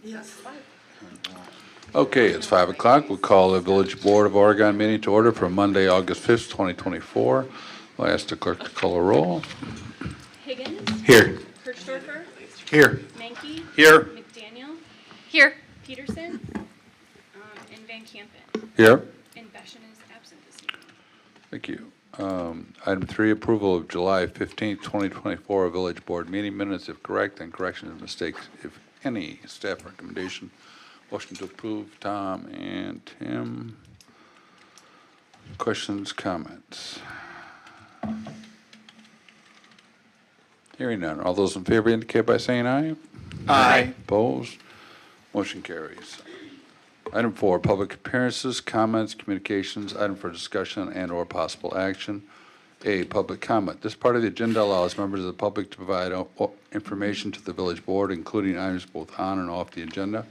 Yes. Okay, it's 5 o'clock. We'll call the Village Board of Oregon meeting to order for Monday, August 5th, 2024. I'll ask the clerk to call a roll. Higgins. Here. Kirchdorfer. Here. Menke. Here. McDaniel. Here. Peterson. And Van Campen. Here. And Beshen is absent this evening. Thank you. Item 3, approval of July 15th, 2024 Village Board meeting minutes if correct, and corrections and mistakes if any. Staff recommendation. Motion to approve, Tom and Tim. Questions, comments? Hearing none. All those in favor indicate by saying aye. Aye. Opposed? Motion carries. Item 4, public appearances, comments, communications, item for discussion and/or possible action. A, public comment. This part of the agenda allows members of the public to provide information to the village board, including items both on and off the agenda.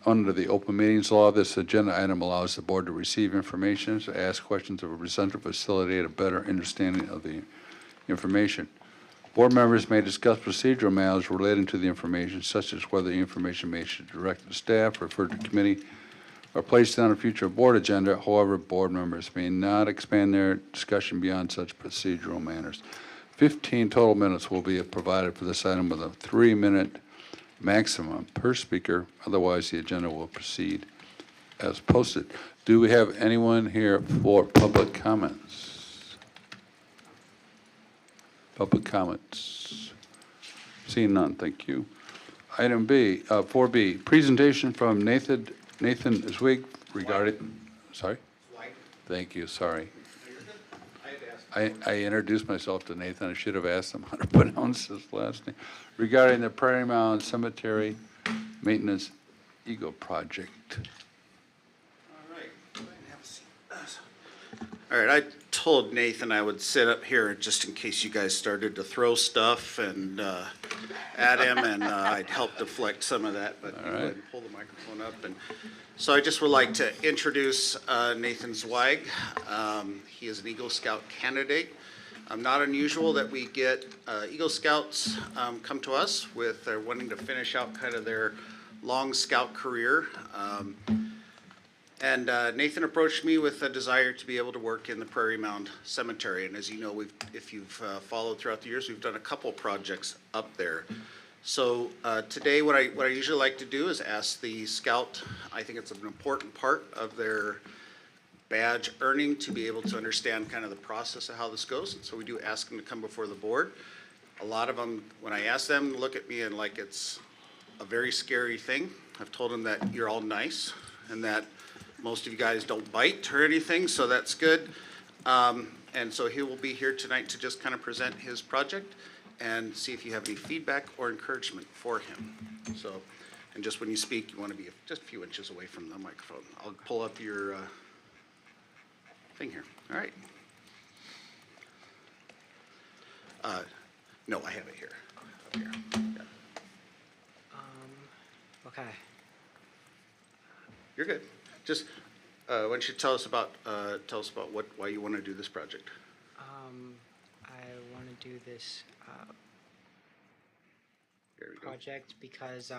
Under the open meetings law, this agenda item allows the board to receive information, to ask questions of a presenter, facilitate a better understanding of the information. Board members may discuss procedural matters relating to the information, such as whether the information may be directed to staff, referred to committee, or placed on a future board agenda. However, board members may not expand their discussion beyond such procedural matters. 15 total minutes will be provided for this item with a 3-minute maximum per speaker. Otherwise, the agenda will proceed as posted. Do we have anyone here for public comments? Public comments? Seeing none, thank you. Item B, 4B, presentation from Nathan Zwig regarding, sorry? Thank you, sorry. I introduced myself to Nathan. I should have asked him how to pronounce his last name. Regarding the Prairie Mound Cemetery Maintenance Eagle Project. All right, I told Nathan I would sit up here just in case you guys started to throw stuff and at him, and I'd help deflect some of that, but go ahead and pull the microphone up. And so I just would like to introduce Nathan Zweig. He is an Eagle Scout candidate. Not unusual that we get Eagle Scouts come to us with wanting to finish out kind of their long scout career. And Nathan approached me with a desire to be able to work in the Prairie Mound Cemetery. And as you know, if you've followed throughout the years, we've done a couple projects up there. So today, what I usually like to do is ask the scout. I think it's an important part of their badge earning to be able to understand kind of the process of how this goes. And so we do ask them to come before the board. A lot of them, when I ask them, look at me and like it's a very scary thing. I've told them that you're all nice and that most of you guys don't bite or anything, so that's good. And so he will be here tonight to just kind of present his project and see if you have any feedback or encouragement for him. So, and just when you speak, you want to be just a few inches away from the microphone. I'll pull up your thing here. All right. No, I have it here. Up here. Yeah. Okay. You're good. Just why don't you tell us about why you want to do this project? I want to do this There we go. project because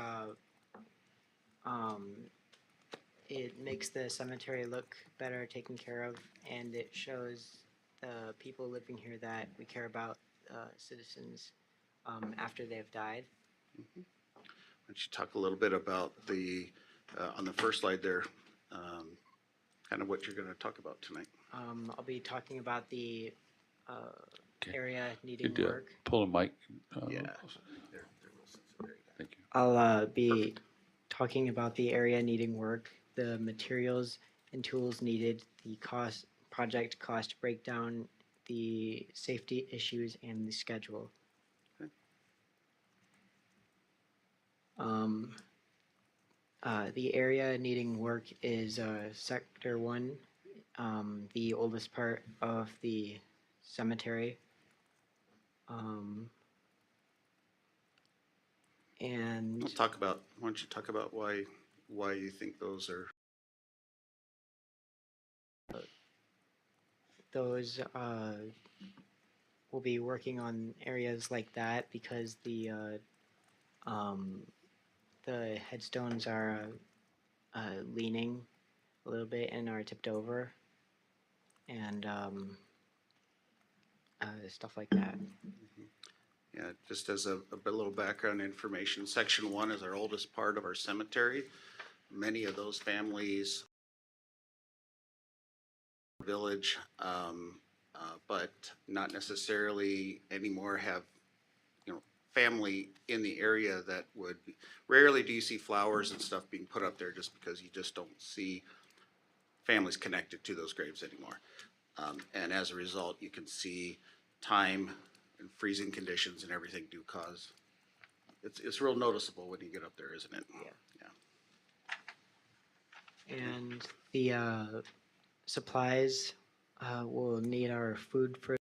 it makes the cemetery look better taken care of, and it shows the people living here that we care about citizens after they've died. Why don't you talk a little bit about the on the first slide there, kind of what you're going to talk about tonight. I'll be talking about the Okay. area needing Could work. pull a mic? Yeah. Thank you. I'll be talking about the area needing work, the materials and tools needed, the project cost breakdown, the safety issues, and the schedule. Okay. The area needing work is Sector 1, the oldest part of the cemetery. And Why don't you talk about why you think those are? those will be working on areas like that because the the headstones are leaning a little bit and are tipped over, and stuff like that. Yeah, just as a little background information, Section 1 is our oldest part of our cemetery. Many of those families, village, but not necessarily anymore have, family in the area that would, rarely do you see flowers and stuff being put up there just because you just don't see families connected to those graves anymore. And as a result, you can see time and freezing conditions and everything do cause, it's real noticeable when you get up there, isn't it? Yeah. And the supplies will need our food for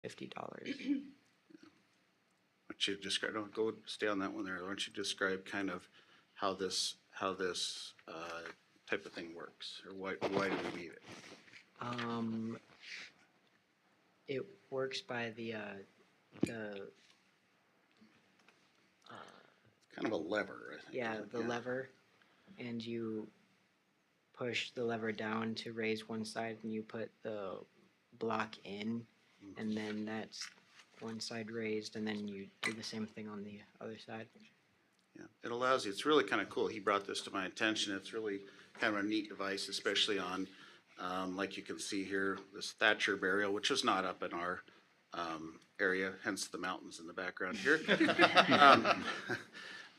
$50. Why don't you describe, don't go stay on that one there. Why don't you describe kind of how this type of thing works, or why do we need it? It works by the Kind of a lever, I think. yeah, the lever, and you push the lever down to raise one side, and you put the block in, and then that's one side raised, and then you do the same thing on the other side. Yeah, it allows you, it's really kind of cool. He brought this to my attention. It's really kind of a neat device, especially on, like you can see here, this Thatcher burial, which is not up in our area, hence the mountains in the background here.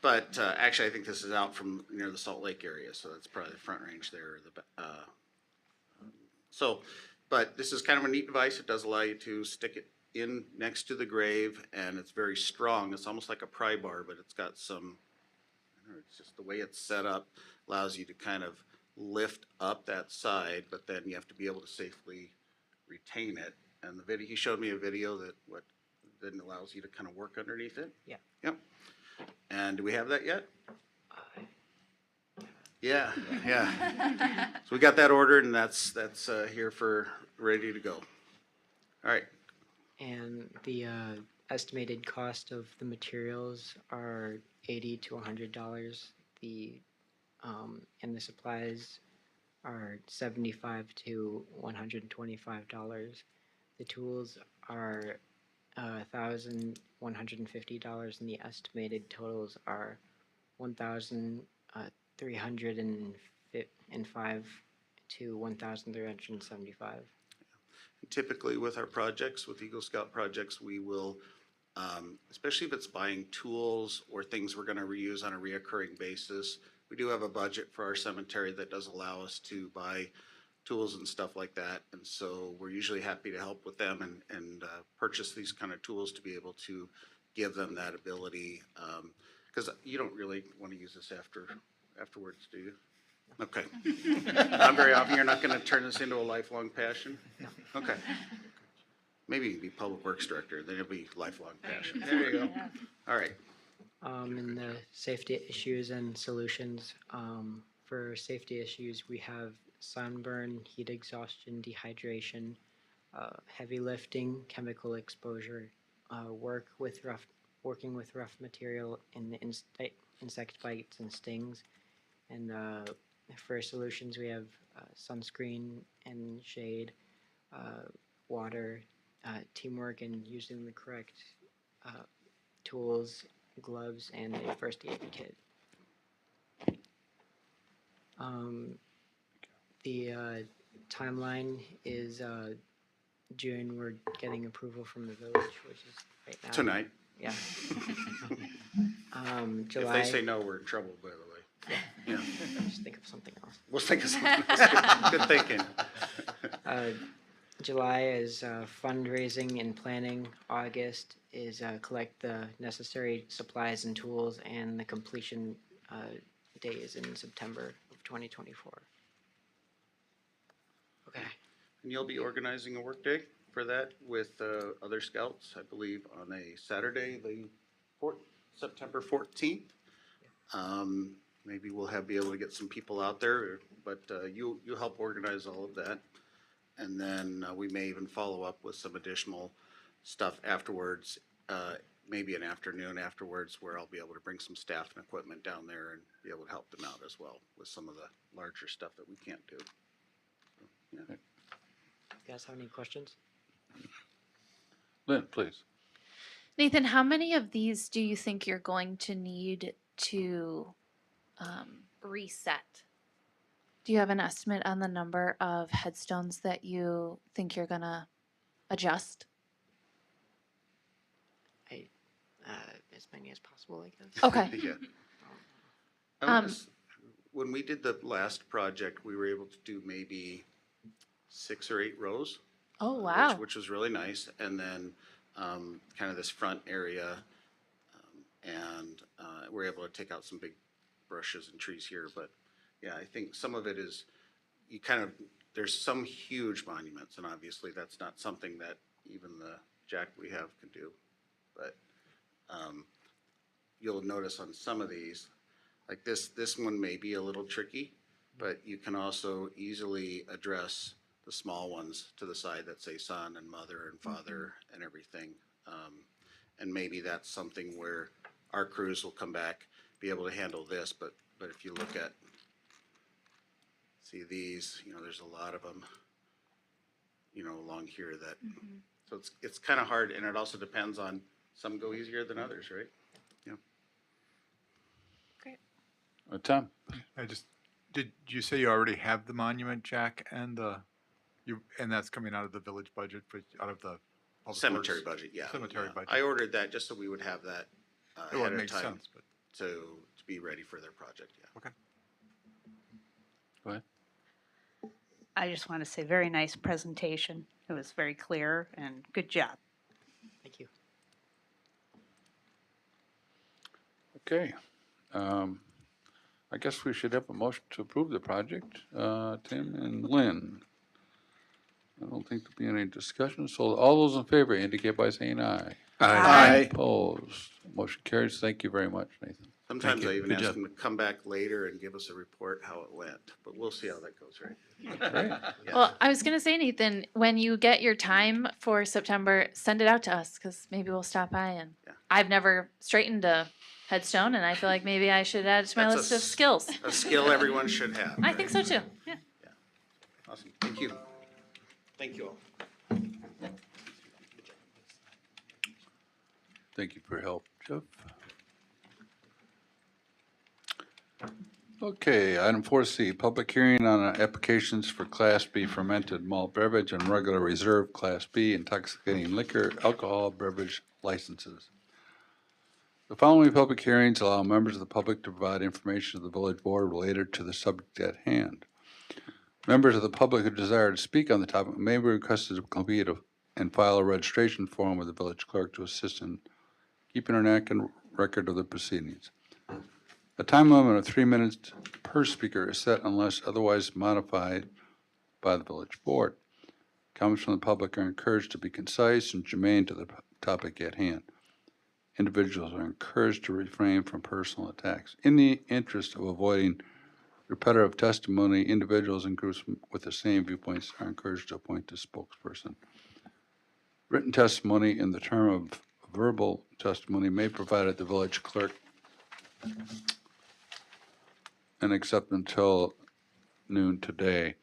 But actually, I think this is out from near the Salt Lake area, so that's probably the Front Range there. But this is kind of a neat device. It does allow you to stick it in next to the grave, and it's very strong. It's almost like a pry bar, but it's got some, I don't know, it's just the way it's set up allows you to kind of lift up that side, but then you have to be able to safely retain it. And the video, he showed me a video that then allows you to kind of work underneath it. Yeah. Yep. And do we have that yet? Yeah. So we got that ordered, and that's here for ready to go. All right. And the estimated cost of the materials are $80 to $100. And the supplies are $75 to $125. The tools are $1,150, and the estimated totals are $1,305 to $1,375. Typically with our projects, with Eagle Scout projects, we will, especially if it's buying tools or things we're gonna reuse on a reoccurring basis, we do have a budget for our cemetery that does allow us to buy tools and stuff like that. And so we're usually happy to help with them and purchase these kind of tools to be able to give them that ability. Because you don't really want to use this afterwards, do you? Okay. Not very often. You're not going to turn this into a lifelong passion? Okay. Maybe you can be public works director, then it'll be lifelong passion. There you go. All right. And the safety issues and solutions. For safety issues, we have sunburn, heat exhaustion, dehydration, heavy lifting, chemical exposure, working with rough material, and insect bites and stings. And for solutions, we have sunscreen and shade, water, teamwork, and using the correct tools, gloves, and a first aid kit. The timeline is June. We're getting approval from the village, which is right now. Tonight. Yeah. If July. they say no, we're in trouble, by the way. Yeah, Just think of something else. we'll think of something else. Good thinking. July is fundraising and planning. August is collect the necessary supplies and tools, and the completion day is in September of 2024. Okay. And you'll be organizing a workday for that with other scouts, I believe, on a Saturday, the September 14th. Maybe we'll be able to get some people out there, but you help organize all of that. And then we may even follow up with some additional stuff afterwards, maybe an afternoon afterwards, where I'll be able to bring some staff and equipment down there and be able to help them out as well with some of the larger stuff that we can't do. Yeah. You guys have any questions? Lynn, please. Nathan, how many of these do you think you're going to need to reset? Do you have an estimate on the number of headstones that you think you're gonna adjust? As many as possible, I guess. Okay. Yeah. When we did the last project, we were able to do maybe 6 or 8 rows. Oh, wow. Which was really nice. And then kind of this front area, and we're able to take out some big brushes and trees here. But yeah, I think some of it is there's some huge monuments, and obviously that's not something that even the jack we have can do. But you'll notice on some of these, like this one may be a little tricky, but you can also easily address the small ones to the side that say son and mother and father and everything. And maybe that's something where our crews will come back, be able to handle this, but if you look at, see these, there's a lot of them, along here that, so it's kind of hard, and it also depends on, some go easier than others, right? Yeah. Great. Tom? Did you say you already have the monument, Jack, and and that's coming out of the village budget, out of the public Cemetery works? budget, yeah. Cemetery yeah. budget. I ordered that just so we would have that Well, ahead it of makes time sense, but, to be ready for their project, yeah. okay. Go ahead. I just want to say, very nice presentation. It was very clear and good job. Thank you. Okay. I guess we should have a motion to approve the project. Tim and Lynn. I don't think there'll be any discussion, so all those in favor indicate by saying aye. Aye. Opposed. Motion carries. Thank you very much, Nathan. Sometimes you. I even Good ask job. them to come back later and give us a report how it went, but we'll see how that goes, right? Great. Yeah. Well, I was gonna say, Nathan, when you get your time for September, send it out to us, because maybe we'll stop by and Yeah. I've never straightened a headstone, and I feel like maybe I should add it to my That's a list of s- skills. A skill everyone should have. I think so too. Yeah. Awesome, thank you. Thank you all. Thank you for your help, Jeff. Okay, item 4C, public hearing on applications for Class B fermented malt beverage and regular reserve Class B intoxicating liquor alcohol beverage licenses. The following public hearings allow members of the public to provide information to the village board related to the subject at hand. Members of the public who desire to speak on the topic may be requested to complete and file a registration form with the village clerk to assist in keeping an accurate record of the proceedings. A time limit of 3 minutes per speaker is set unless otherwise modified by the village board. Comments from the public are encouraged to be concise and germane to the topic at hand. Individuals are encouraged to refrain from personal attacks. In the interest of avoiding repetitive testimony, individuals and groups with the same viewpoints are encouraged to appoint a spokesperson. Written testimony in the term of verbal testimony may provide at the village clerk and accept until noon today.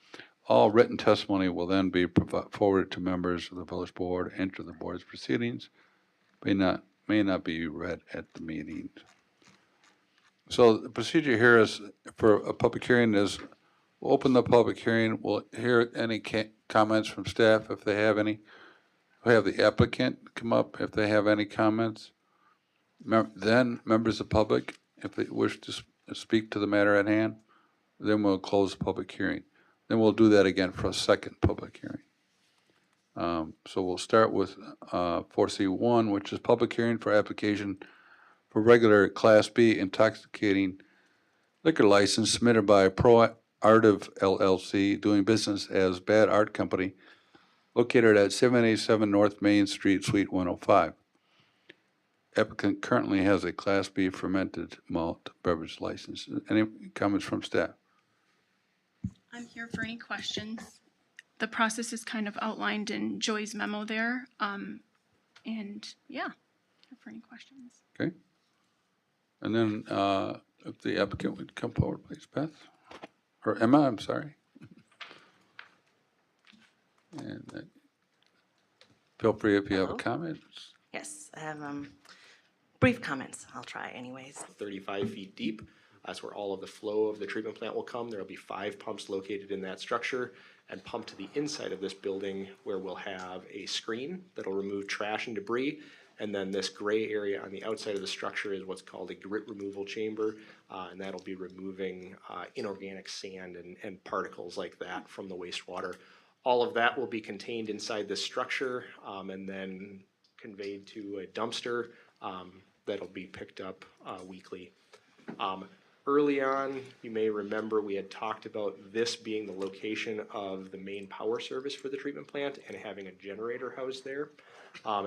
All written testimony will then be forwarded to members of the village board, enter the board's proceedings, may not be read at the meeting. So the procedure here is, for a public hearing, is we'll open the public hearing, we'll hear any comments from staff if they have any. We'll have the applicant come up if they have any comments. Then members of the public, if they wish to speak to the matter at hand. Then we'll close the public hearing. Then we'll do that again for a second public hearing. So we'll start with 4C1, which is public hearing for application for regular Class B intoxicating liquor license submitted by Pro Artive LLC, doing business as Bad Art Company, located at 787 North Main Street, Suite 105. Applicant currently has a Class B fermented malt beverage license. Any comments from staff? I'm here for any questions. The process is kind of outlined in Joy's memo there. And yeah, here for any questions. Okay. And then if the applicant would come forward, please, Beth. Or Emma, I'm sorry. And feel free if you have a Hello. comment. Yes, I have brief comments. I'll try anyways. 35 feet deep. That's where all of the flow of the treatment plant will come. There will be 5 pumps located in that structure and pumped to the inside of this building, where we'll have a screen that'll remove trash and debris. And then this gray area on the outside of the structure is what's called a grit removal chamber. And that'll be removing inorganic sand and particles like that from the wastewater. All of that will be contained inside this structure and then conveyed to a dumpster that'll be picked up weekly. Early on, you may remember we had talked about this being the location of the main power service for the treatment plant and having a generator housed there.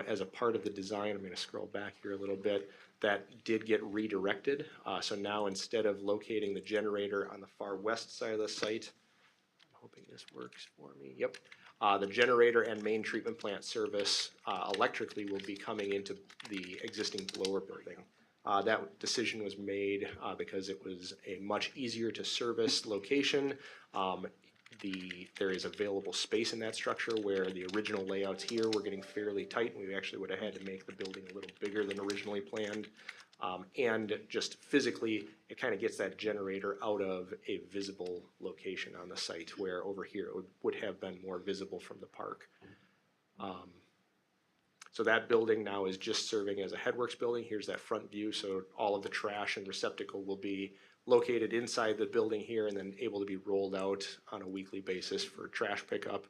As a part of the design, I'm going to scroll back here a little bit, that did get redirected. So now instead of locating the generator on the far west side of the site, I'm hoping this works for me. Yep. The generator and main treatment plant service electrically will be coming into the existing blower building. That decision was made because it was a much easier to service location. There is available space in that structure, where the original layouts here were getting fairly tight, and we actually would have had to make the building a little bigger than originally planned. And just physically, it kind of gets that generator out of a visible location on the site, where over here it would have been more visible from the park. So that building now is just serving as a headworks building. Here's that front view, so all of the trash and receptacle will be located inside the building here and then able to be rolled out on a weekly basis for trash pickup.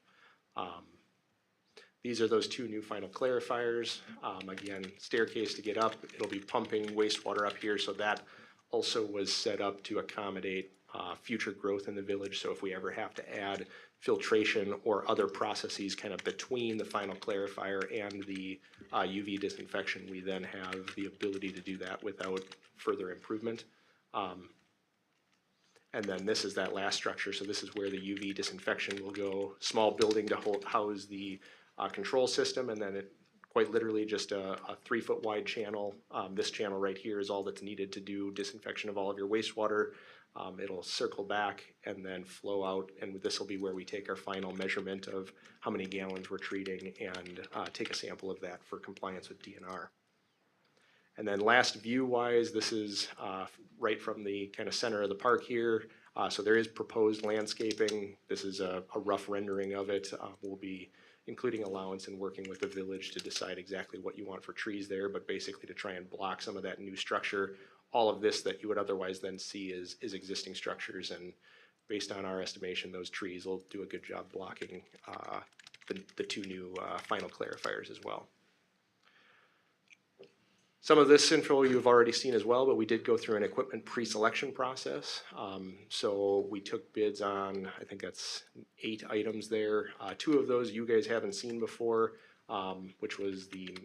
These are those 2 new final clarifiers. Again, staircase to get up. It'll be pumping wastewater up here, so that also was set up to accommodate future growth in the village. So if we ever have to add filtration or other processes kind of between the final clarifier and the UV disinfection, we then have the ability to do that without further improvement. And then this is that last structure. So this is where the UV disinfection will go. Small building to house the control system, and then it quite literally just a 3-foot wide channel. This channel right here is all that's needed to do disinfection of all of your wastewater. It'll circle back and then flow out, and this will be where we take our final measurement of how many gallons we're treating and take a sample of that for compliance with DNR. And then last view-wise, this is right from the kind of center of the park here. So there is proposed landscaping. This is a rough rendering of it. We'll be including allowance and working with the village to decide exactly what you want for trees there, but basically to try and block some of that new structure. All of this that you would otherwise then see is existing structures, and based on our estimation, those trees will do a good job blocking the 2 new final clarifiers as well. Some of this info you've already seen as well, but we did go through an equipment pre-selection process. So we took bids on, I think that's 8 items there. 2 of those you guys haven't seen before, which was the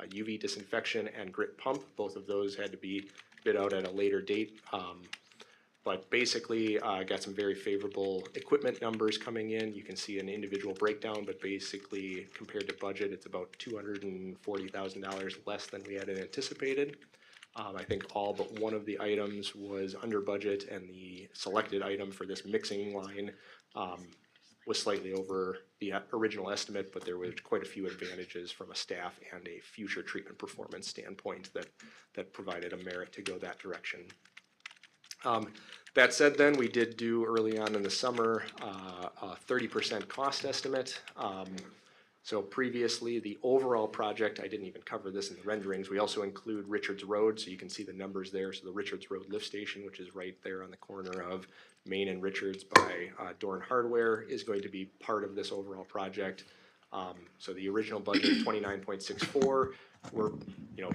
UV disinfection and grit pump. Both of those had to be bid out at a later date. But basically, got some very favorable equipment numbers coming in. You can see an individual breakdown, but basically compared to budget, it's about $240,000 less than we had anticipated. I think all but one of the items was under budget, and the selected item for this mixing line was slightly over the original estimate, but there were quite a few advantages from a staff and a future treatment performance standpoint that provided a merit to go that direction. That said, then we did do early on in the summer a 30% cost estimate. So previously, the overall project, I didn't even cover this in the renderings, we also include Richards Road, so you can see the numbers there. So the Richards Road lift station, which is right there on the corner of Main and Richards by Dorn Hardware, is going to be part of this overall project. So the original budget, 29.64, we're, you know,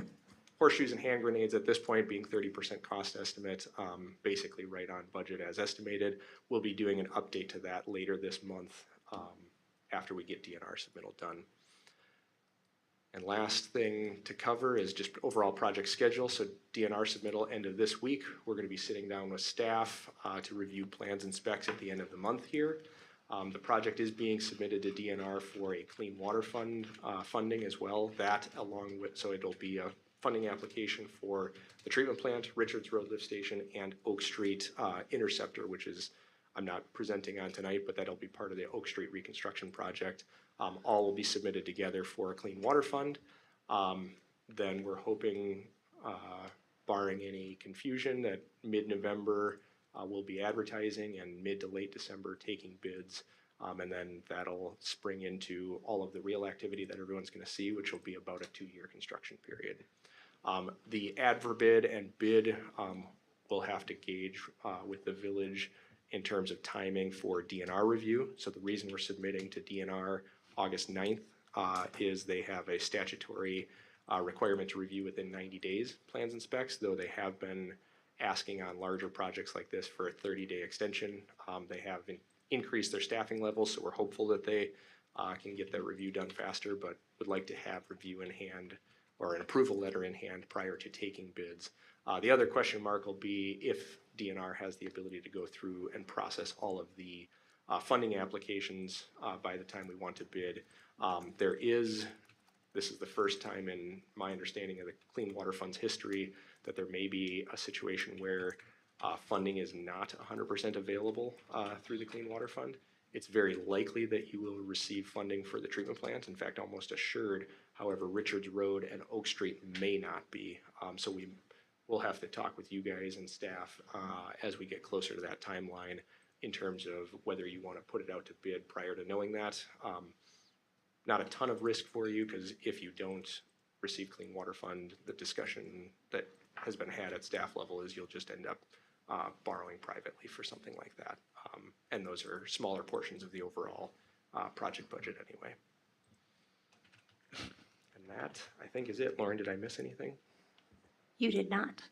horseshoes and hand grenades at this point being 30% cost estimate, basically right on budget as estimated. We'll be doing an update to that later this month, after we get DNR submittal done. And last thing to cover is just overall project schedule. So DNR submittal end of this week. We're gonna be sitting down with staff to review plans and specs at the end of the month here. The project is being submitted to DNR for a Clean Water Fund funding as well. That along with, so it'll be a funding application for the treatment plant, Richards Road Lift Station, and Oak Street Interceptor, which is, I'm not presenting on tonight, but that'll be part of the Oak Street reconstruction project. All will be submitted together for a Clean Water Fund. Then we're hoping, barring any confusion, that mid-November we'll be advertising and mid to late December taking bids. And then that'll spring into all of the real activity that everyone's gonna see, which will be about a 2-year construction period. The ad for bid and bid we'll have to gauge with the village in terms of timing for DNR review. So the reason we're submitting to DNR August 9th is they have a statutory requirement to review within 90 days plans and specs, though they have been asking on larger projects like this for a 30-day extension. They have increased their staffing levels, so we're hopeful that they can get that review done faster, but would like to have review in hand or an approval letter in hand prior to taking bids. The other question mark will be if DNR has the ability to go through and process all of the funding applications by the time we want to bid. This is the first time in my understanding of the Clean Water Fund's history that there may be a situation where funding is not 100% available through the Clean Water Fund. It's very likely that you will receive funding for the treatment plant, in fact, almost assured. However, Richards Road and Oak Street may not be. So we'll have to talk with you guys and staff as we get closer to that timeline in terms of whether you want to put it out to bid prior to knowing that. Not a ton of risk for you, because if you don't receive Clean Water Fund, the discussion that has been had at staff level is you'll just end up borrowing privately for something like that. And those are smaller portions of the overall project budget anyway. And that, I think, is it. Lauren, did I miss anything? You did not.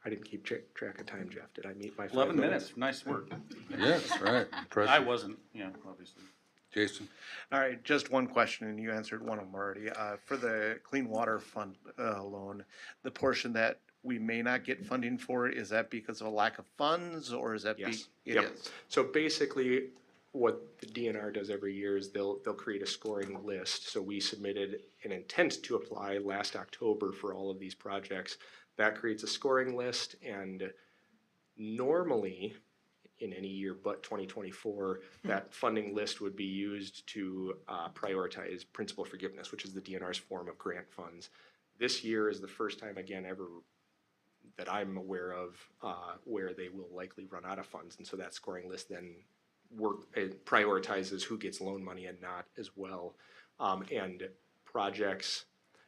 I didn't keep track of time, Jeff. Did I meet my 5 11 minutes, nice work. Yes, right, I impressive. wasn't, obviously. Jason? All right, just one question, and you answered one of them already. For the Clean Water Fund loan, the portion that we may not get funding for, is that because of a lack of funds, or is that? Yes. It Yep. is. So basically, what the DNR does every year is they'll create a scoring list. So we submitted an intent to apply last October for all of these projects. That creates a scoring list, and normally, in any year but 2024, that funding list would be used to prioritize principal forgiveness, which is the DNR's form of grant funds. This year is the first time again ever that I'm aware of where they will likely run out of funds, and so that scoring list then it prioritizes who gets loan money and not as well. And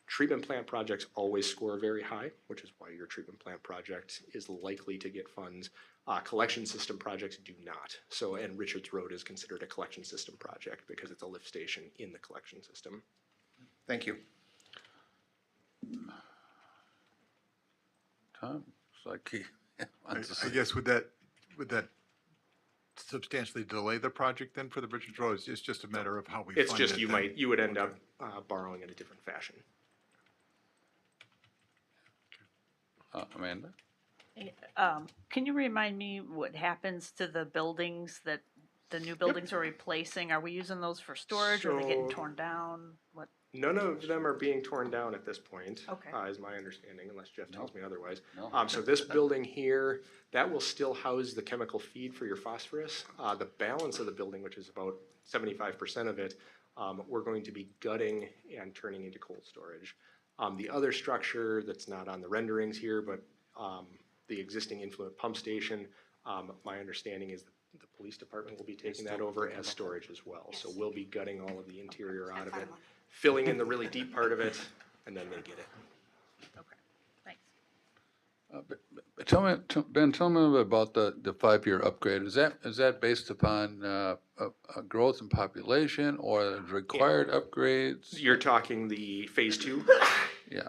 treatment plant projects always score very high, which is why your treatment plant project is likely to get funds. Collection system projects do not. So, and Richards Road is considered a collection system project because it's a lift station in the collection system. Thank you. Tom, looks like he wants to I say. guess would that substantially delay the project then for the Richards Road? It's just a matter of how we fund it. It's just then. you would end up borrowing in a different fashion. Amanda? Can you remind me what happens to the buildings that the new buildings are replacing? Are we using those for storage? Are they getting So- torn down? What? None of them are being torn down at this point. Okay. Is my understanding, unless Jeff tells me otherwise. No. So this building here, that will still house the chemical feed for your phosphorus. The balance of the building, which is about 75% of it, we're going to be gutting and turning into cold storage. The other structure that's not on the renderings here, but the existing influent pump station, my understanding is The police department will be taking that over as storage as well. So we'll be gutting all of the interior out of it, filling in the really deep part of it, and then they get it. Okay, thanks. Ben, tell me a little bit about the 5-year upgrade. Is that based upon a growth in population or the required upgrades? You're talking the phase 2? Yeah,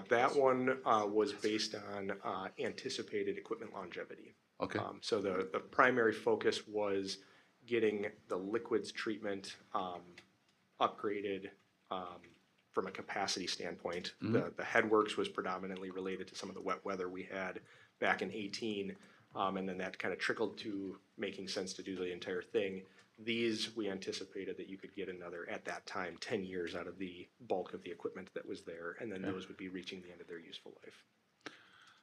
That one was based on anticipated equipment longevity. okay, So the primary focus was getting the liquids treatment upgraded from a capacity standpoint. The headworks was predominantly related to some of the wet weather we had back in 18, and then that kind of trickled to making sense to do the entire thing. These, we anticipated that you could get another, at that time, 10 years out of the bulk of the equipment that was there, and then those would be reaching the end of their useful life.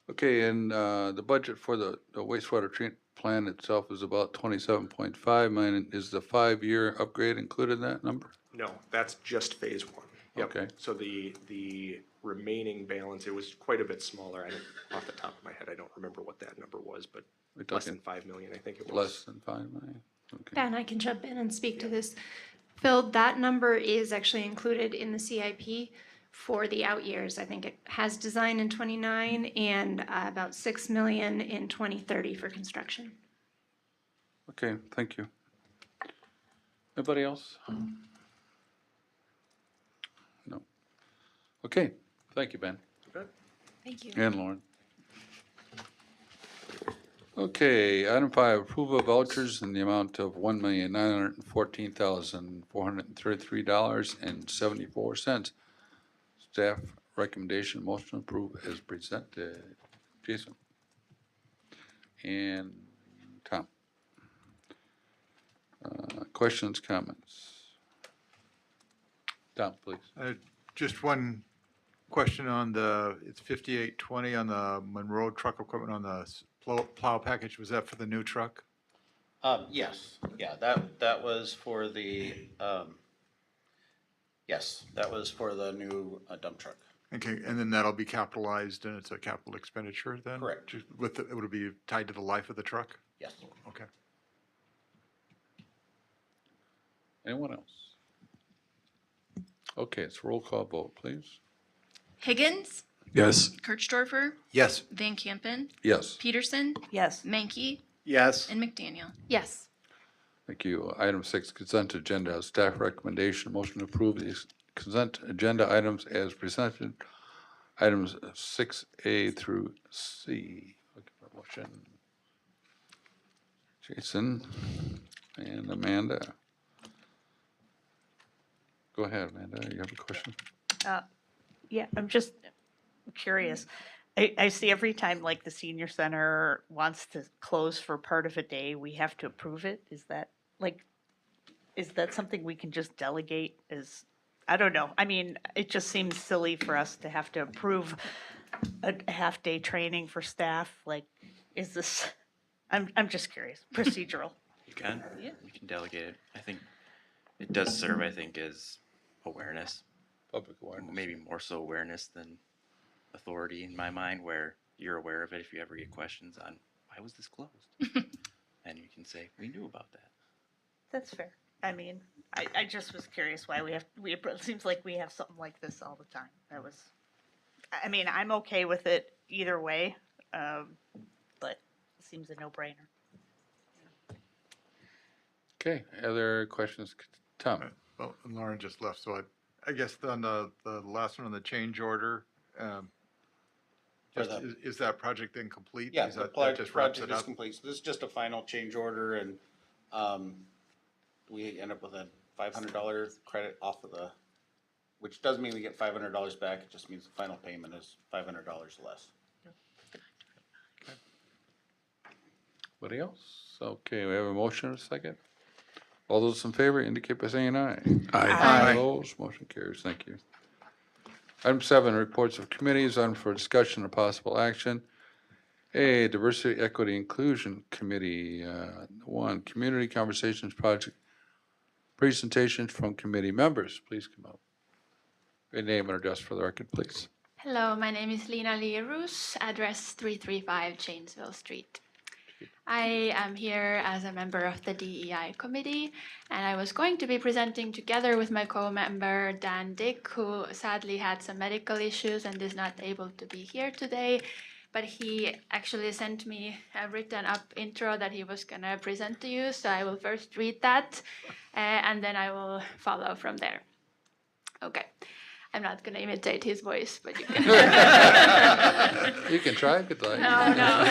okay, and the budget for the wastewater treatment plant itself is about 27.5 million. Is the 5-year upgrade included in that number? No, that's just phase 1. Yep. Okay. So the remaining balance, it was quite a bit smaller. Off the top of my head, I don't remember what that number was, but We're less than talking 5 million, I think it was. less than 5 million? Okay. Ben, I can jump in and speak to this. Phil, that number is actually included in the CIP for the out years. I think it has design in 29 and about 6 million in 2030 for construction. Okay, thank you. Anybody else? No. Okay, thank you, Ben. Thank you. And Lauren. Okay, item 5, approval of vouchers in the amount of $1,914,433.74. Staff recommendation, motion approved as presented. Jason. And Tom. Questions, comments? Tom, please. Just one question on it's 5820 on the Monroe truck equipment on the plow package. Was that for the new truck? Yes, yeah, that was for the, yes, that was for the new dump truck. Okay, and then that'll be capitalized and it's a capital expenditure then? Correct. Just would it be tied to the life of the truck? Yes. Okay. Anyone else? Okay, it's roll call vote, please. Higgins, Yes. Kirchdorfer, Yes. Van Campen, Yes, Peterson, Yes, Menke, Yes. and McDaniel. Yes. thank you. Item 6, consent agenda. Staff recommendation, motion to approve these consent agenda items as presented. Items 6A through C. Looking for a motion. Jason and Amanda. Go ahead, Amanda, you have a question? yeah, I'm just curious. I see every time like the senior center wants to close for part of a day, we have to approve it. Is that something we can just delegate as, I don't know. I mean, it just seems silly for us to have to approve a half-day training for staff. Like, is this, I'm just curious, procedural. You can. Yeah. You can delegate it. I think it does serve, I think, as awareness. Public awareness. Maybe more so awareness than authority in my mind, where you're aware of it if you ever get questions on why was this closed? And you can say, we knew about that. That's fair. I mean, I just was curious why it seems like we have something like this all the time. I mean, I'm okay with it either way, but it seems a no-brainer. Okay, other questions? Tom? Well, and Lauren just left, so I guess on the last one on the change order, For just, the- is that project then complete? Yeah, Is the that just wraps project it is up? complete. So this is just a final change order, and we end up with a $500 credit off of the, which doesn't mean we get $500 back. It just means the final payment is $500 less. Anybody else? Okay, we have a motion and a second. All those in favor indicate by saying aye. Aye. Opposed, motion carries. Thank you. Item 7, reports of committees on for discussion or possible action. A, Diversity, Equity, Inclusion Committee. 1, Community Conversations Project. Presentations from committee members. Please come up. Your name and address for the record, please. Hello, my name is Lina Lerus, address 335 Janesville Street. I am here as a member of the DEI committee, and I was going to be presenting together with my co-member Dan Dick, who sadly had some medical issues and is not able to be here today. But he actually sent me a written up intro that he was going to present to you, so I will first read that, and then I will follow from there. Okay. I'm not going to imitate his voice, but you can. You can try if you'd like. No.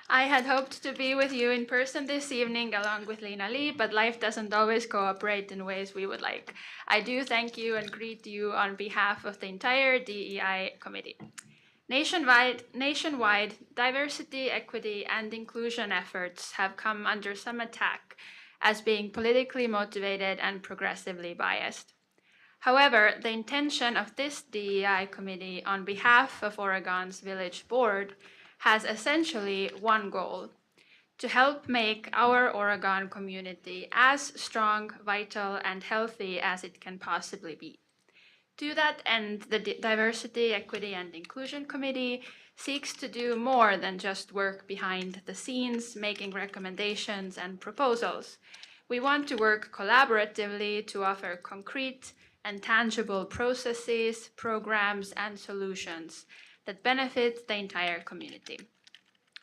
I had hoped to be with you in person this evening along with Lena Lee, but life doesn't always cooperate in ways we would like. I do thank you and greet you on behalf of the entire DEI committee. Nationwide, diversity, equity, and inclusion efforts have come under some attack as being politically motivated and progressively biased. However, the intention of this DEI committee on behalf of Oregon's Village Board has essentially one goal: to help make our Oregon community as strong, vital, and healthy as it can possibly be. To that end, the Diversity, Equity, and Inclusion Committee seeks to do more than just work behind the scenes, making recommendations and proposals. We want to work collaboratively to offer concrete and tangible processes, programs, and solutions that benefit the entire community.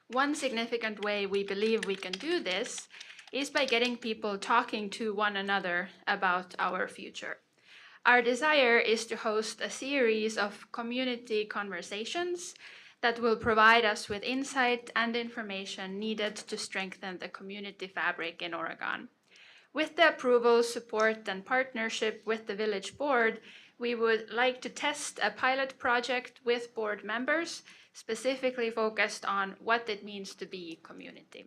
One significant way we believe we can do this is by getting people talking to one another about our future. Our desire is to host a series of community conversations that will provide us with insight and information needed to strengthen the community fabric in Oregon. With the approval, support, and partnership with the Village Board, we would like to test a pilot project with board members, specifically focused on what it means to be community.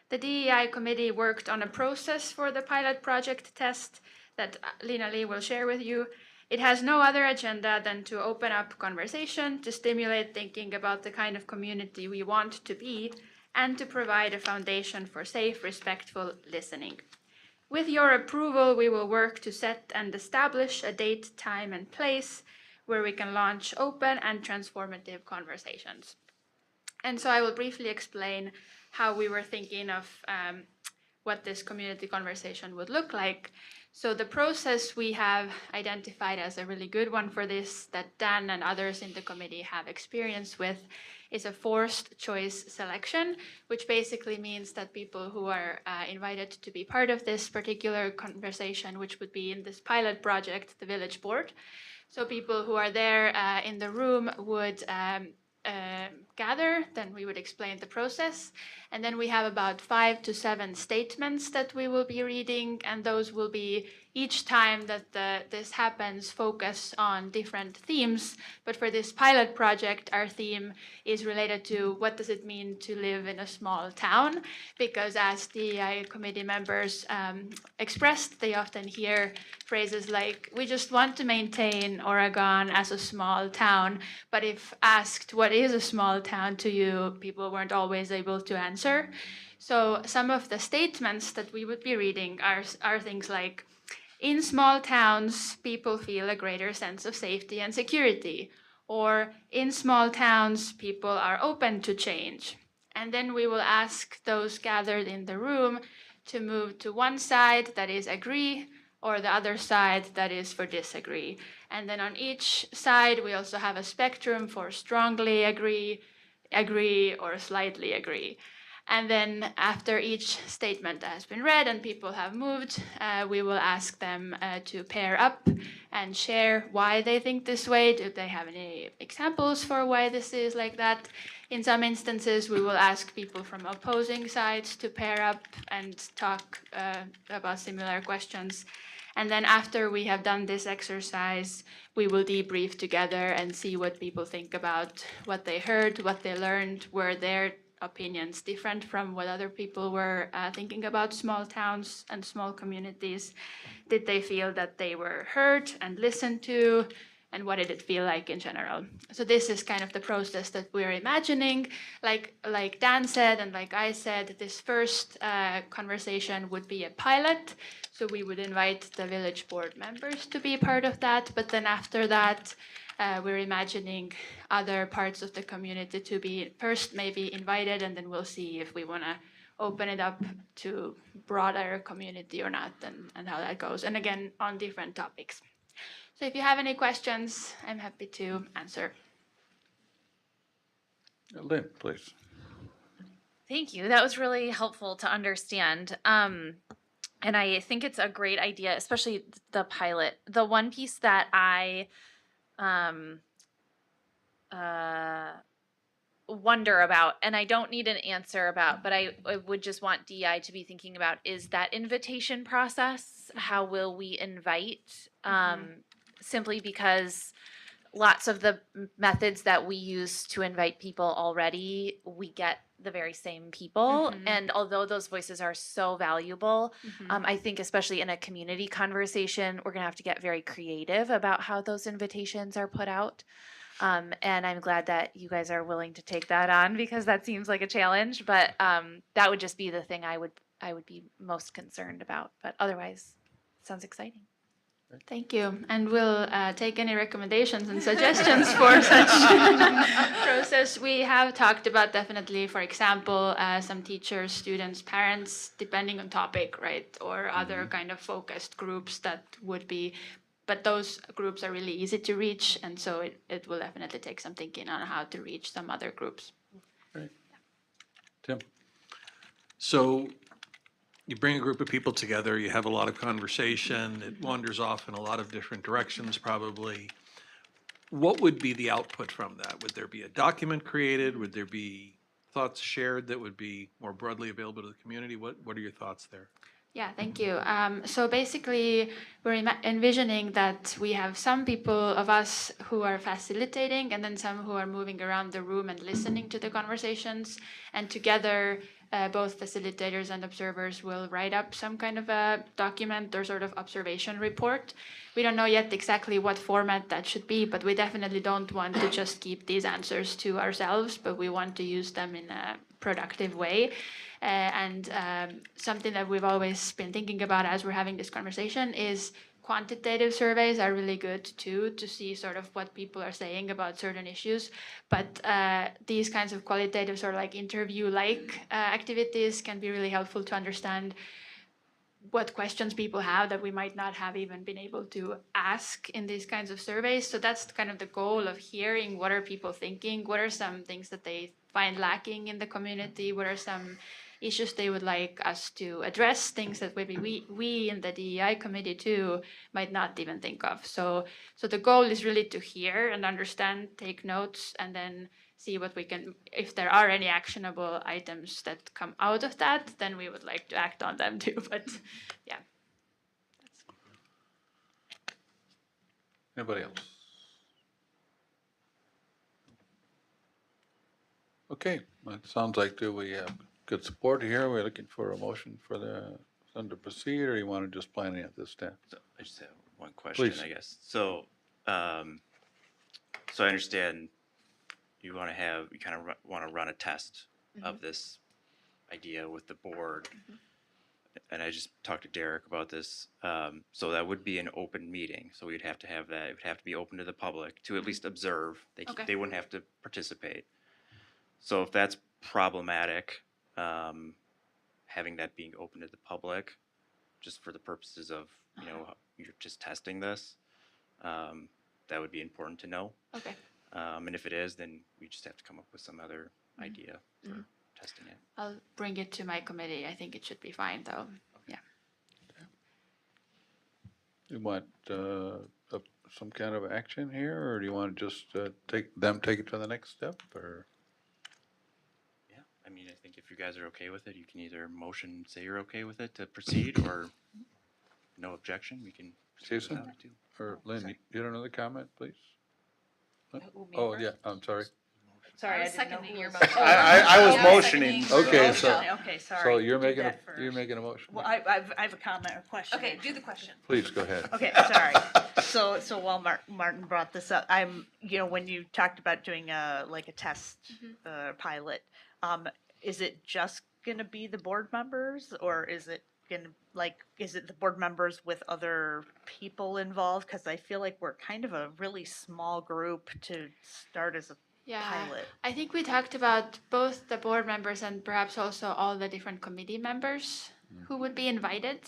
The DEI committee worked on a process for the pilot project test that Lena Lee will share with you. It has no other agenda than to open up conversation, to stimulate thinking about the kind of community we want to be, and to provide a foundation for safe, respectful listening. With your approval, we will work to set and establish a date, time, and place where we can launch open and transformative conversations. And so I will briefly explain how we were thinking of what this community conversation would look like. So the process we have identified as a really good one for this, that Dan and others in the committee have experience with, is a forced choice selection, which basically means that people who are invited to be part of this particular conversation, which would be in this pilot project, the Village Board. So people who are there in the room would gather, then we would explain the process. And then we have about 5 to 7 statements that we will be reading, and those will be, each time that this happens, focus on different themes. But for this pilot project, our theme is related to what does it mean to live in a small town, because as DEI committee members expressed, they often hear phrases like, we just want to maintain Oregon as a small town, but if asked what is a small town to you, people weren't always able to answer. So some of the statements that we would be reading are things like, in small towns, people feel a greater sense of safety and security. Or in small towns, people are open to change. And then we will ask those gathered in the room to move to one side that is agree, or the other side that is for disagree. And then on each side, we also have a spectrum for strongly agree, or slightly agree. And then after each statement has been read and people have moved, we will ask them to pair up and share why they think this way. Do they have any examples for why this is like that? In some instances, we will ask people from opposing sides to pair up and talk about similar questions. And then after we have done this exercise, we will debrief together and see what people think about what they heard, what they learned, were their opinions different from what other people were thinking about small towns and small communities. Did they feel that they were heard and listened to? And what did it feel like in general? So this is kind of the process that we're imagining. Like Dan said, and like I said, this first conversation would be a pilot. So we would invite the Village Board members to be part of that. But then after that, we're imagining other parts of the community to be first maybe invited, and then we'll see if we want to open it up to broader community or not, and how that goes. And again, on different topics. So if you have any questions, I'm happy to answer. Lynn, please. Thank you. That was really helpful to understand. And I think it's a great idea, especially the pilot. The one piece that I wonder about, and I don't need an answer about, but I would just want DI to be thinking about, is that invitation process. How will we invite? Simply because lots of the methods that we use to invite people already, we get the very same people. And although those voices are so valuable, I think especially in a community conversation, we're going to have to get very creative about how those invitations are put out. And I'm glad that you guys are willing to take that on, because that seems like a challenge. But that would just be the thing I would be most concerned about. But otherwise, it sounds exciting. Thank you. And we'll take any recommendations and suggestions for such process. We have talked about definitely, for example, some teachers, students, parents, depending on topic, right? Or other kind of focused groups that would be, but those groups are really easy to reach. And so it will definitely take some thinking on how to reach some other groups. Great. Tim? So you bring a group of people together, you have a lot of conversation, it wanders off in a lot of different directions probably. What would be the output from that? Would there be a document created? Would there be thoughts shared that would be more broadly available to the community? What are your thoughts there? Yeah, thank you. So basically, we're envisioning that we have some people of us who are facilitating, and then some who are moving around the room and listening to the conversations. And together, both facilitators and observers will write up some kind of a document or sort of observation report. We don't know yet exactly what format that should be, but we definitely don't want to just keep these answers to ourselves, but we want to use them in a productive way. And something that we've always been thinking about as we're having this conversation is quantitative surveys are really good too, to see sort of what people are saying about certain issues. But these kinds of qualitative sort of like interview-like activities can be really helpful to understand what questions people have that we might not have even been able to ask in these kinds of surveys. So that's kind of the goal of hearing what are people thinking, what are some things that they find lacking in the community, what are some issues they would like us to address, things that maybe we in the DEI committee too might not even think of. So the goal is really to hear and understand, take notes, and then see what we can, if there are any actionable items that come out of that, then we would like to act on them too. But yeah. Anybody else? Okay, well, it sounds like we have good support here. We're looking for a motion for them to proceed, or you want to just plan it at this time? So I just have one question, Please. I guess. So, so I understand you want to want to run a test of this idea with the board. And I just talked to Derek about this. So that would be an open meeting. So we'd have to have that. It would have to be open to the public to at least observe. They wouldn't have to participate. So if that's problematic, having that being open to the public, just for the purposes of, you're just testing this, that would be important to know. Okay. And if it is, then we just have to come up with some other idea for testing it. I'll bring it to my committee. I think it should be fine though. Yeah. You want some kind of action here, or do you want to just take it to the next step, or? Yeah, I mean, I think if you guys are okay with it, you can either motion, say you're okay with it to proceed, or no objection, we can proceed Jason? without it too. Or Lynn, you had another comment, please? Oh, yeah, I'm sorry. Sorry, I was didn't know seconding who your was- motion. I was Yeah, motioning. Okay, so, Okay, sorry. so you're Do making that first. a motion? Well, I have a comment or question. Okay, do the question. Please, go ahead. Okay, sorry. So while Martin brought this up, when you talked about doing a test pilot, is it just gonna be the board members, or is it gonna, like, is it the board members with other people involved? Cause I feel like we're kind of a really small group to start as a Yeah, pilot. I think we talked about both the board members and perhaps also all the different committee members who would be invited.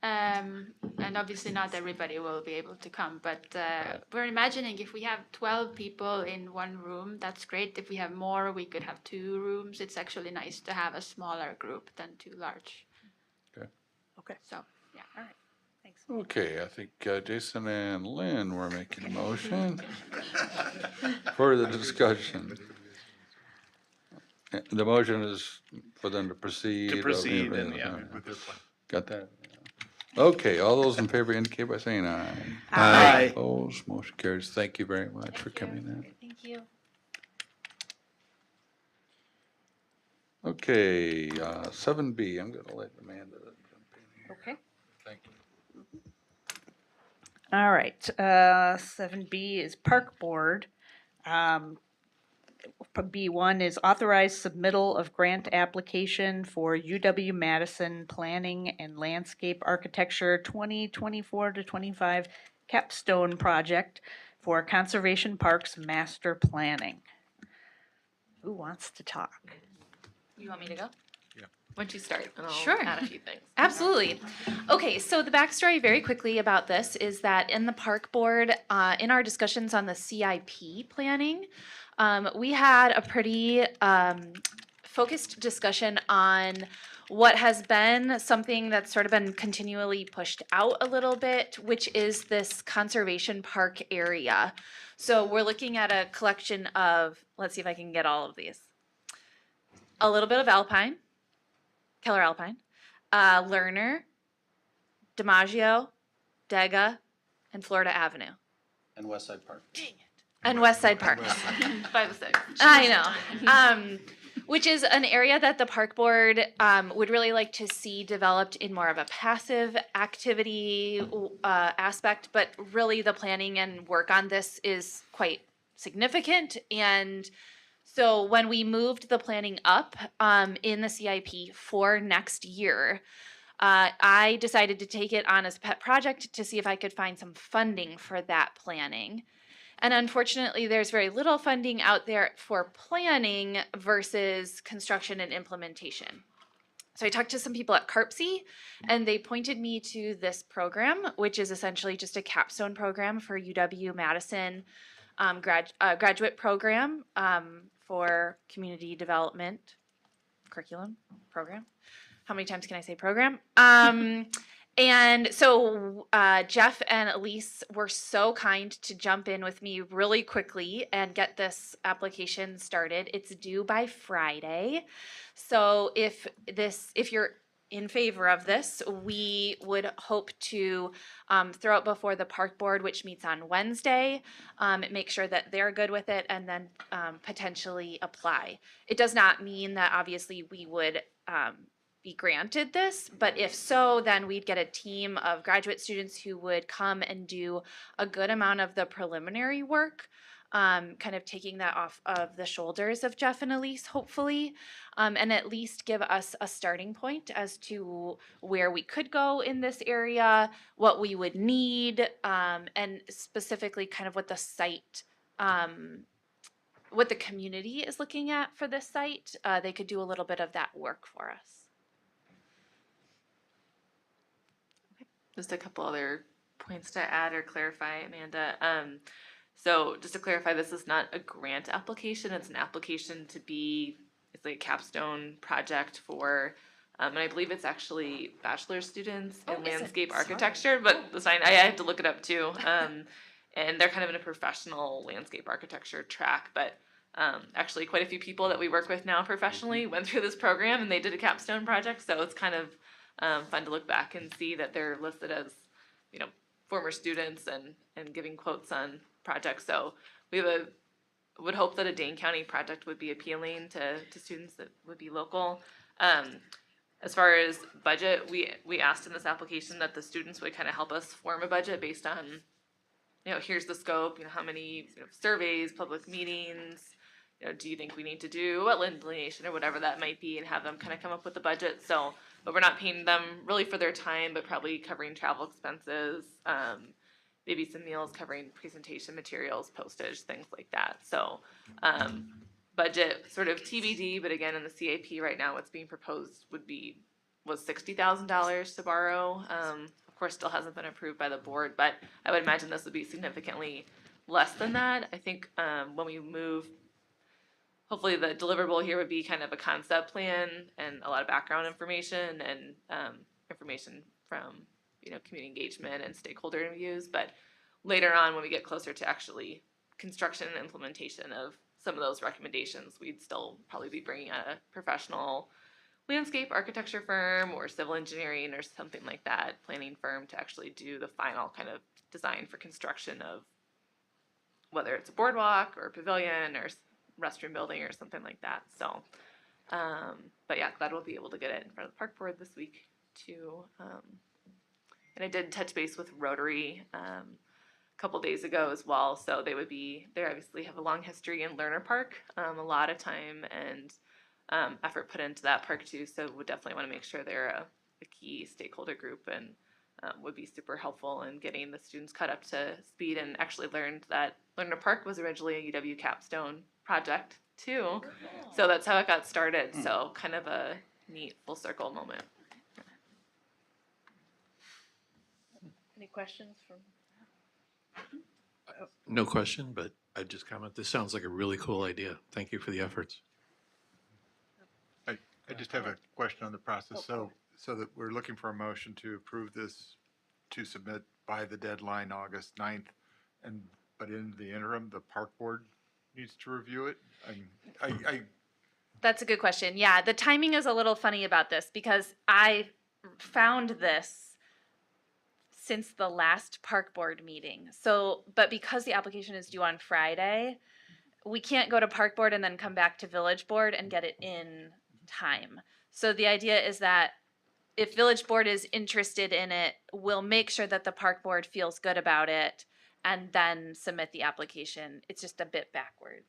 And obviously not everybody will be able to come, but we're imagining if we have 12 people in one room, that's great. If we have more, we could have 2 rooms. It's actually nice to have a smaller group than too large. Okay. So, yeah. All right, thanks. Okay, I think Jason and Lynn were making a motion. Further discussion. The motion is for them to proceed. To proceed, and yeah. Got that? Okay, all those in favor indicate by saying aye. Aye. Opposed, motion carries. Thank you very much for coming in. Thank you. Okay, 7B, I'm gonna let Amanda jump in here. Okay. Thank you. All right, 7B is Park Board. B1 is authorized submittal of grant application for UW-Madison Planning and Landscape Architecture 2024 to 25 capstone project for Conservation Parks Master Planning. Who wants to talk? You want me to go? Yeah. Why don't you start and I'll Sure. add a few things. Absolutely. Okay, so the backstory very quickly about this is that in the park board, in our discussions on the CIP planning, we had a pretty focused discussion on what has been something that's sort of been continually pushed out a little bit, which is this conservation park area. So we're looking at a collection of, let's see if I can get all of these. A little bit of alpine, Keller Alpine, Lerner, DiMaggio, Dega, and Florida Avenue. And West Side Park. And West Side Park. 5 of 6. I know. Which is an area that the park board would really like to see developed in more of a passive activity aspect, but really the planning and work on this is quite significant. And so when we moved the planning up in the CIP for next year, I decided to take it on as a pet project to see if I could find some funding for that planning. And unfortunately, there's very little funding out there for planning versus construction and implementation. So I talked to some people at CARPSI, and they pointed me to this program, which is essentially just a capstone program for UW-Madison graduate program for community development curriculum program. How many times can I say program? And so Jeff and Elise were so kind to jump in with me really quickly and get this application started. It's due by Friday. So if you're in favor of this, we would hope to throw it before the park board, which meets on Wednesday, make sure that they're good with it, and then potentially apply. It does not mean that obviously we would be granted this, but if so, then we'd get a team of graduate students who would come and do a good amount of the preliminary work, kind of taking that off of the shoulders of Jeff and Elise, hopefully, and at least give us a starting point as to where we could go in this area, what we would need, and specifically kind of what the site, what the community is looking at for this site. They could do a little bit of that work for us. Just a couple other points to add or clarify, Amanda. So just to clarify, this is not a grant application. It's an application to be, it's like a capstone project for, and I believe it's actually bachelor students in landscape architecture, but that's fine. I have to look it up too. And they're kind of in a professional landscape architecture track, but actually quite a few people that we work with now professionally went through this program and they did a capstone project. So it's kind of fun to look back and see that they're listed as, you know, former students and giving quotes on projects. So we would hope that a Dane County project would be appealing to students that would be local. As far as budget, we asked in this application that the students would kind of help us form a budget based on, you know, here's the scope, you know, how many surveys, public meetings, you know, do you think we need to do a wetland delineation or whatever that might be, and have them kind of come up with a budget. So, but we're not paying them really for their time, but probably covering travel expenses, maybe some meals, covering presentation materials, postage, things like that. So, budget sort of TBD, but again, in the CAP right now, what's being proposed was $60,000 to borrow. Of course, still hasn't been approved by the board, but I would imagine this would be significantly less than that. I think when we move, hopefully the deliverable here would be kind of a concept plan and a lot of background information and information from, you know, community engagement and stakeholder interviews. But later on, when we get closer to actually construction and implementation of some of those recommendations, we'd still probably be bringing a professional landscape architecture firm or civil engineering or something like that, planning firm, to actually do the final kind of design for construction of whether it's a boardwalk or a pavilion or restroom building or something like that. So, but yeah, glad we'll be able to get it in front of the park board this week too. And I did touch base with Rotary a couple days ago as well. So they obviously have a long history in Lerner Park, a lot of time and effort put into that park too. So we definitely want to make sure they're a key stakeholder group and would be super helpful in getting the students caught up to speed, and actually learned that Lerner Park was originally a UW capstone project too. So that's how it got started. So kind of a neat full circle moment. Any questions from? No question, but I'd just comment, this sounds like a really cool idea. Thank you for the efforts. I just have a question on the process. So that we're looking for a motion to approve this to submit by the deadline, August 9th, but in the interim, the park board needs to review it? That's a good question. Yeah, the timing is a little funny about this because I found this since the last park board meeting. So, but because the application is due on Friday, we can't go to park board and then come back to village board and get it in time. So the idea is that if village board is interested in it, we'll make sure that the park board feels good about it and then submit the application. It's just a bit backwards.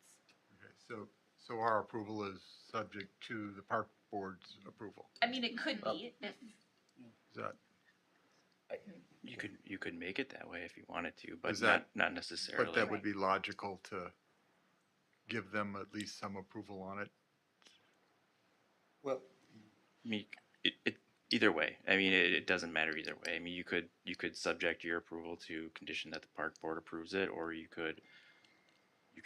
Okay, so our approval is subject to the park board's approval. I mean, it could be if. Is that? You could make it that way if you wanted to, but Is that- not necessarily. But that would be logical to give them at least some approval on it. Well, I mean, either way. I mean, it doesn't matter either way. I mean, you could subject your approval to condition that the park board approves it, or you could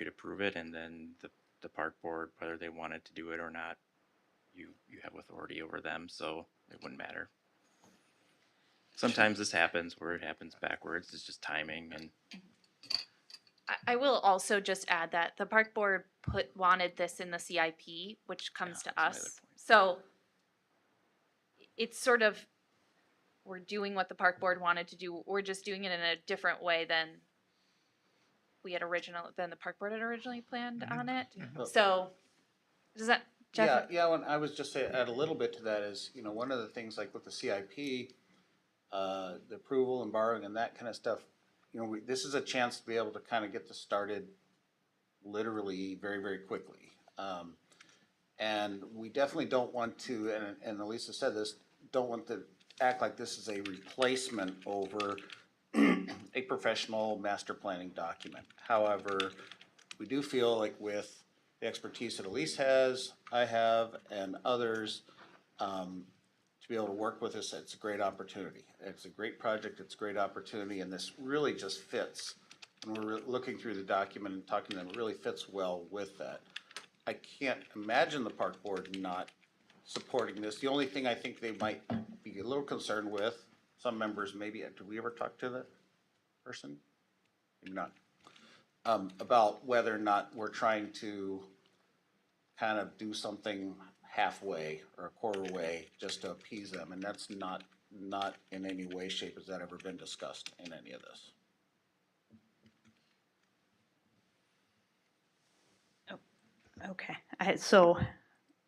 approve it and then the park board, whether they wanted to do it or not, you have authority over them, so it wouldn't matter. Sometimes this happens where it happens backwards. It's just timing. And I will also just add that the park board wanted this in the CIP, which comes to that's my other us. point. So it's sort of, we're doing what the park board wanted to do. We're just doing it in a different way than the park board had originally planned on it. So does that, Jeff? Yeah, when I was just saying, add a little bit to that is, you know, one of the things like with the CIP, the approval and borrowing and that kind of stuff, you know, this is a chance to be able to kind of get this started literally very, very quickly. And we definitely don't want to, and Elisa said this, don't want to act like this is a replacement over a professional master planning document. However, we do feel like with the expertise that Elise has, I have, and others, to be able to work with us, it's a great opportunity. It's a great project, it's a great opportunity, and this really just fits. When we're looking through the document and talking to them, it really fits well with that. I can't imagine the park board not supporting this. The only thing I think they might be a little concerned with, some members maybe, did we ever talk to the person? Maybe not. About whether or not we're trying to kind of do something halfway or a quarter way just to appease them, and that's not in any way, shape, has that ever been discussed in any of this. Okay, so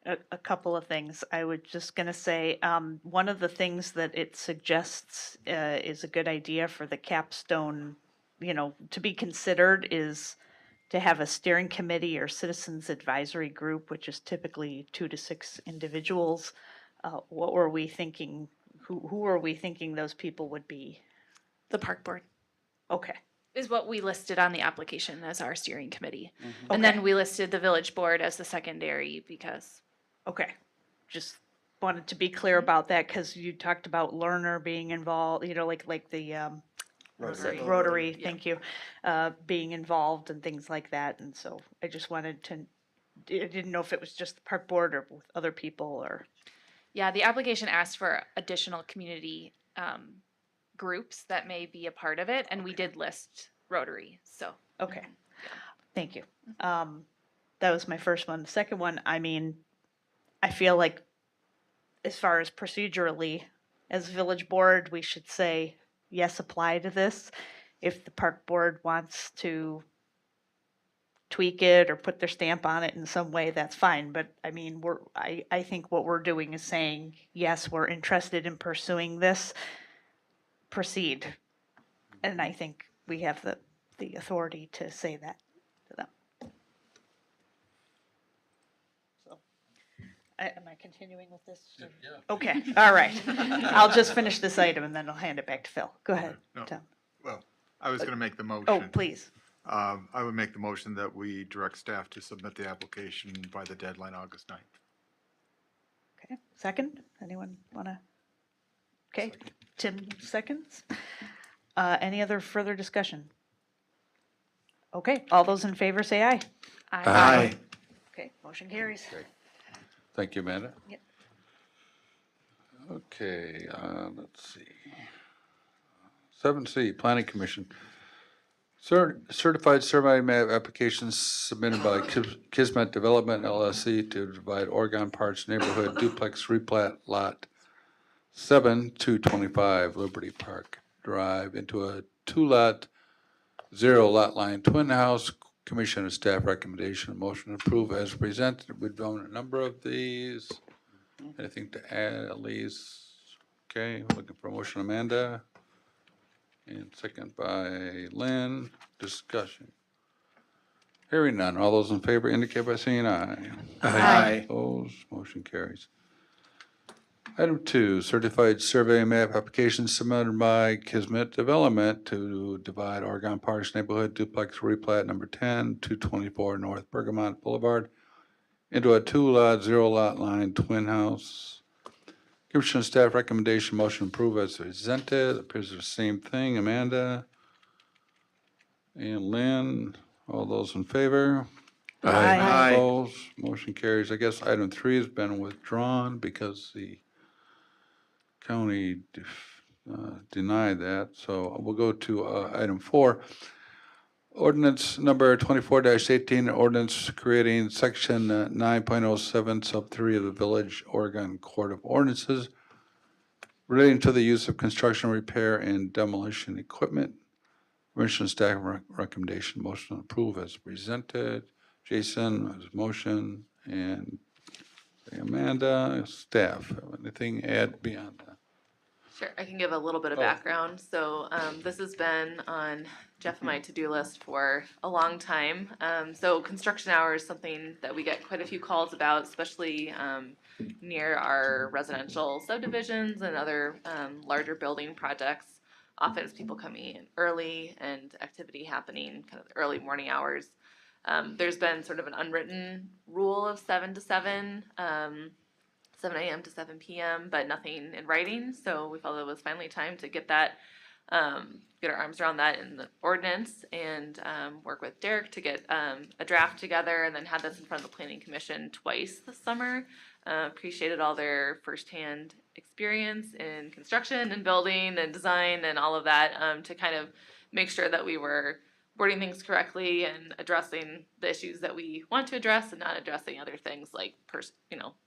a couple of things. I was just going to say, one of the things that it suggests is a good idea for the capstone, you know, to be considered is to have a steering committee or citizens advisory group, which is typically 2 to 6 individuals. What were we thinking? Who were we thinking those people would be? The park board Okay, is what we listed on the application as our steering committee. Okay. And then we listed the village board as the secondary because okay. Just wanted to be clear about that because you talked about learner being involved, like the Rotary, thank you, being involved and things like that. And so I just wanted to, I didn't know if it was just the park board or with other people or. yeah, the application asked for additional community groups that may be a part of it, and we did list Rotary, so. Okay, thank you. That was my first one. The second one, I mean, I feel like as far as procedurally, as village board, we should say, yes, apply to this. If the park board wants to tweak it or put their stamp on it in some way, that's fine. But I mean, I think what we're doing is saying, yes, we're interested in pursuing this, proceed. And I think we have the authority to say that to them. So, am I continuing with this? Yeah. Okay, all right. I'll just finish this item and then I'll hand it back to Phil. Go ahead, No. Tom. Well, I was going to make the motion. Oh, please. I would make the motion that we direct staff to submit the application by the deadline August 9th. Okay, second? Anyone want to? Okay, Tim seconds. Any other further discussion? Okay, all those in favor say aye. Aye. Okay, motion carries. Thank you, Amanda. Yep. Okay, let's see. 7C, Planning Commission. Certified survey map applications submitted by Kismet Development LLC to divide Oregon Parks Neighborhood Duplex Replat Lot 7-225 Liberty Park Drive into a 2-lot, 0-lot line twin house. Commission and staff recommendation, motion to approve as presented. We've done a number of these. Anything to add, Elise? Okay, looking for a motion, Amanda. And second by Lynn. Discussion. Hearing none. All those in favor indicate by saying aye. Aye. Opposed, motion carries. Item 2, certified survey map application submitted by Kismet Development to divide Oregon Parks Neighborhood Duplex Replat number 10, 224 North Bergamot Boulevard into a 2-lot, 0-lot line twin house. Commission staff recommendation, motion approved as presented. Appears the same thing. Amanda and Lynn, all those in favor? Aye. Opposed, motion carries. I guess item 3 has been withdrawn because the county denied that. So we'll go to item 4. Ordinance number 24-18, ordinance creating section 9.07 sub 3 of the Village Oregon Court of Ordinances relating to the use of construction, repair, and demolition equipment. Commission staff recommendation, motion to approve as presented. Jason, as motion, and Amanda, staff. Anything add beyond that? Sure, I can give a little bit of background. So this has been on Jeff and my to-do list for a long time. So construction hours is something that we get quite a few calls about, especially near our residential subdivisions and other larger building projects. Often it's people coming in early and activity happening kind of the early morning hours. There's been sort of an unwritten rule of 7 to 7. 7 a.m. to 7 p.m., but nothing in writing. So we felt it was finally time to get that, get our arms around that in the ordinance and work with Derek to get a draft together, and then had this in front of the Planning Commission twice this summer. Appreciated all their firsthand experience in construction and building and design and all of that to kind of make sure that we were wording things correctly and addressing the issues that we want to address and not addressing other things like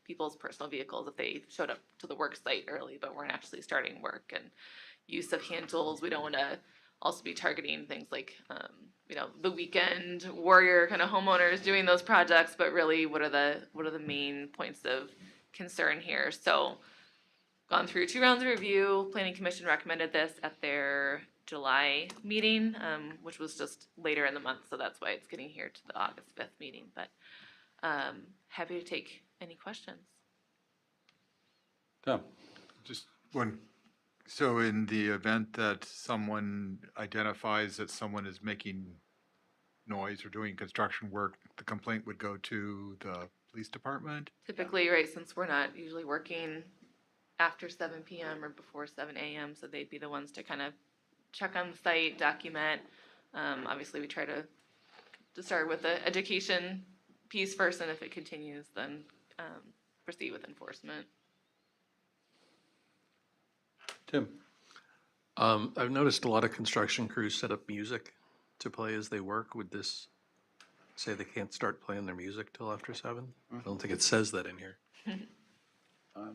people's personal vehicles if they showed up to the work site early but weren't actually starting work, and use of hand tools. We don't want to also be targeting things like the weekend warrior kind of homeowners doing those projects, but really what are the main points of concern here. So gone through 2 rounds of review. Planning Commission recommended this at their July meeting, which was just later in the month, so that's why it's getting here to the August 5th meeting. But happy to take any questions. Tom? Just one, so in the event that someone identifies that someone is making noise or doing construction work, the complaint would go to the police department? Typically, right, since we're not usually working after 7 p.m. or before 7 a.m., so they'd be the ones to kind of check on the site, document. Obviously, we try to start with the education piece first, and if it continues, then proceed with enforcement. Tim? I've noticed a lot of construction crews set up music to play as they work. Would this say they can't start playing their music till after 7? I don't think it says that in here. I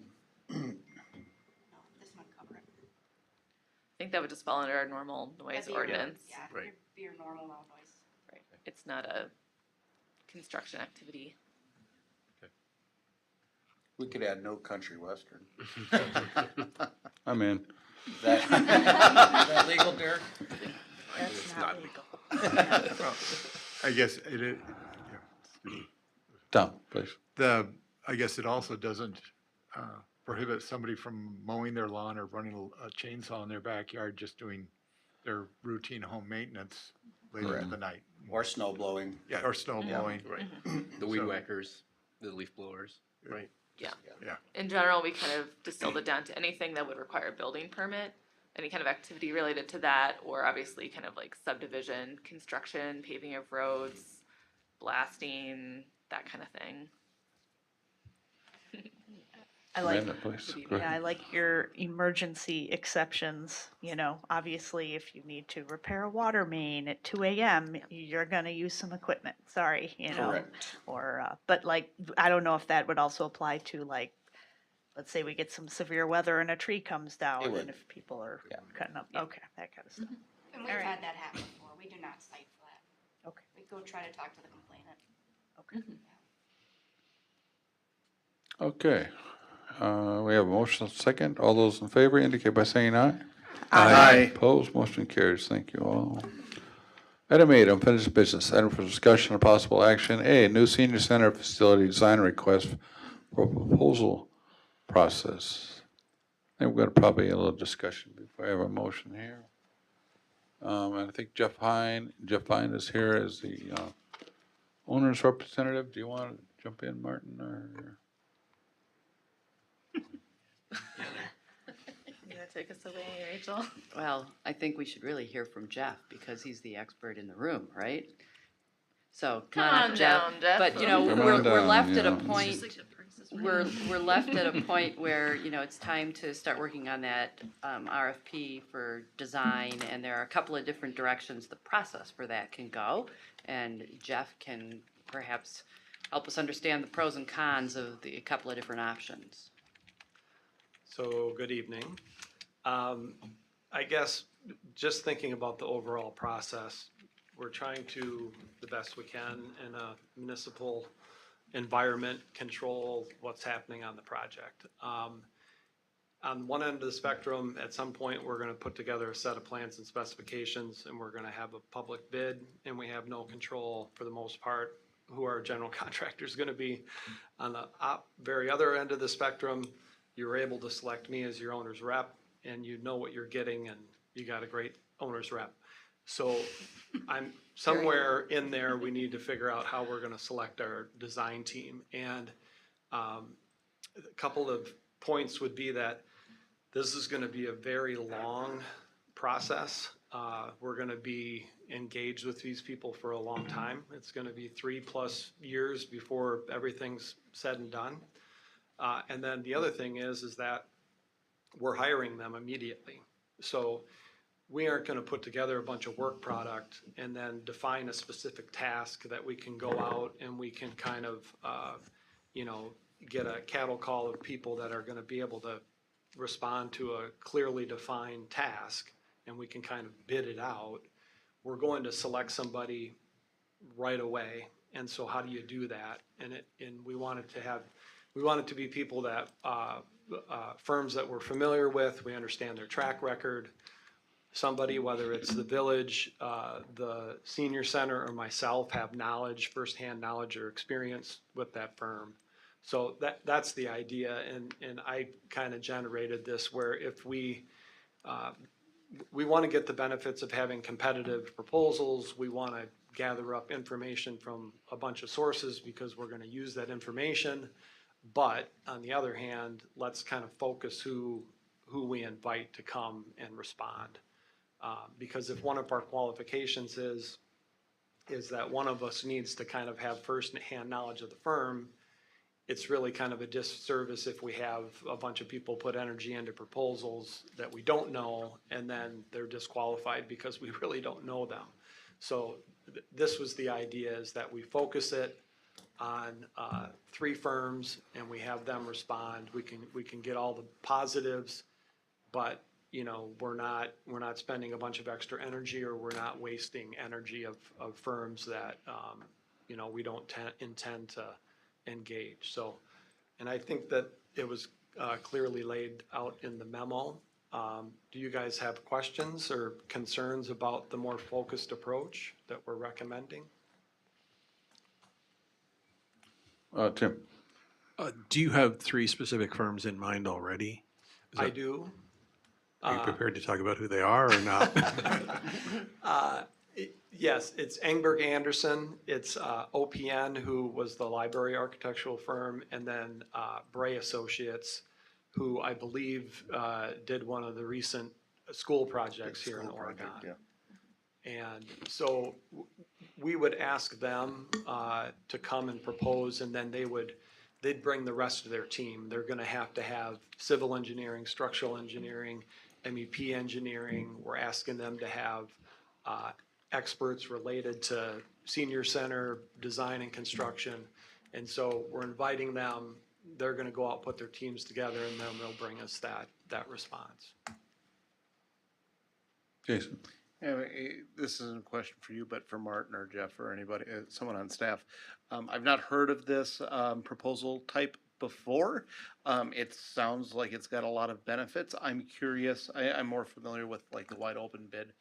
think that would just fall under our normal noise ordinance. Yeah, Right. be your normal loud noise. Right. It's not a construction activity. We could add no country western. I'm in. Is that legal, Derek? That's not legal. I guess it, yeah. Tom, please. I guess it also doesn't prohibit somebody from mowing their lawn or running a chainsaw in their backyard, just doing their routine home maintenance later in the night. Or snow blowing. Yeah, or snow blowing. Right. The weed So- whackers, the leaf blowers. Right. Yeah. Yeah. In general, we kind of distilled it down to anything that would require a building permit, any kind of activity related to that, or obviously kind of like subdivision, construction, paving of roads, blasting, that kind of thing. I like, Amanda, please. Go yeah, I ahead. like your emergency exceptions, you know, obviously if you need to repair a water main at 2 a.m., you're gonna use some equipment, sorry, you know. Correct. Or, but like, I don't know if that would also apply to like, let's say we get some severe weather and a tree comes down It would. and if people are Yeah. cutting up, okay, that kind of stuff. And we've All right. had that happen before. We do not cite for that. Okay. We go try to talk to the complainant. Okay. We have a motion second. All those in favor indicate by saying aye. Aye. Opposed, motion carries. Thank you all. Item 8, unfinished business. Item for discussion of possible action. A, new senior center facility design request for proposal process. I think we're going to probably a little discussion before I have a motion here. And I think Jeff Hine is here as the owner's representative. Do you want to jump in, Martin, or? You gonna take us away, Rachel? Well, I think we should really hear from Jeff because he's the expert in the room, right? So come on Calm up, Jeff. down, Jeff. But, you know, Come we're on down, left at a yeah. point, we're left at a point where, you know, it's time to start working on that RFP for design, and there are a couple of different directions the process for that can go. And Jeff can perhaps help us understand the pros and cons of a couple of different options. So, good evening. I guess just thinking about the overall process, we're trying to, the best we can in a municipal environment, control what's happening on the project. On one end of the spectrum, at some point, we're gonna put together a set of plans and specifications, and we're gonna have a public bid, and we have no control, for the most part, who our general contractor is gonna be. On the very other end of the spectrum, you're able to select me as your owner's rep, and you know what you're getting, and you got a great owner's rep. So I'm, somewhere in there, we need to figure out how we're gonna select our design team. And a couple of points would be that this is gonna be a very long process. We're gonna be engaged with these people for a long time. It's gonna be 3+ years before everything's said and done. And then the other thing is that we're hiring them immediately. So we aren't gonna put together a bunch of work product and then define a specific task that we can go out and we can kind of, you know, get a cattle call of people that are gonna be able to respond to a clearly defined task, and we can kind of bid it out. We're going to select somebody right away, and so how do you do that? And we want it to be people that, firms that we're familiar with, we understand their track record. somebody, whether it's the village, the senior center, or myself, have knowledge, firsthand knowledge or experience with that firm. So that's the idea, and I kind of generated this where if we want to get the benefits of having competitive proposals, we want to gather up information from a bunch of sources because we're going to use that information. But on the other hand, let's kind of focus who we invite to come and respond. Because if one of our qualifications is that one of us needs to kind of have first-hand knowledge of the firm, it's really kind of a disservice if we have a bunch of people put energy into proposals that we don't know, and then they're disqualified because we really don't know them. So this was the idea, is that we focus it on 3 firms and we have them respond. We can get all the positives, but you know, we're not spending a bunch of extra energy, or we're not wasting energy of firms that you know, we don't intend to engage. So, and I think that it was clearly laid out in the memo. Do you guys have questions or concerns about the more focused approach that we're recommending? Tim? Do you have 3 specific firms in mind already? I do. Are you prepared to talk about who they are or not? Yes, it's Engberg Anderson, it's OPN, who was the library architectural firm, and then Bray Associates, who I believe did one of the recent school projects here in Oregon. And so we would ask them to come and propose, and then they'd bring the rest of their team. They're gonna have to have civil engineering, structural engineering, MEP engineering. We're asking them to have experts related to senior center design and construction. And so we're inviting them. They're gonna go out, put their teams together, and then they'll bring us that response. Jason? This isn't a question for you, but for Martin or Jeff or anybody, someone on staff. I've not heard of this proposal type before. It sounds like it's got a lot of benefits. I'm curious, I'm more familiar with like the wide open bid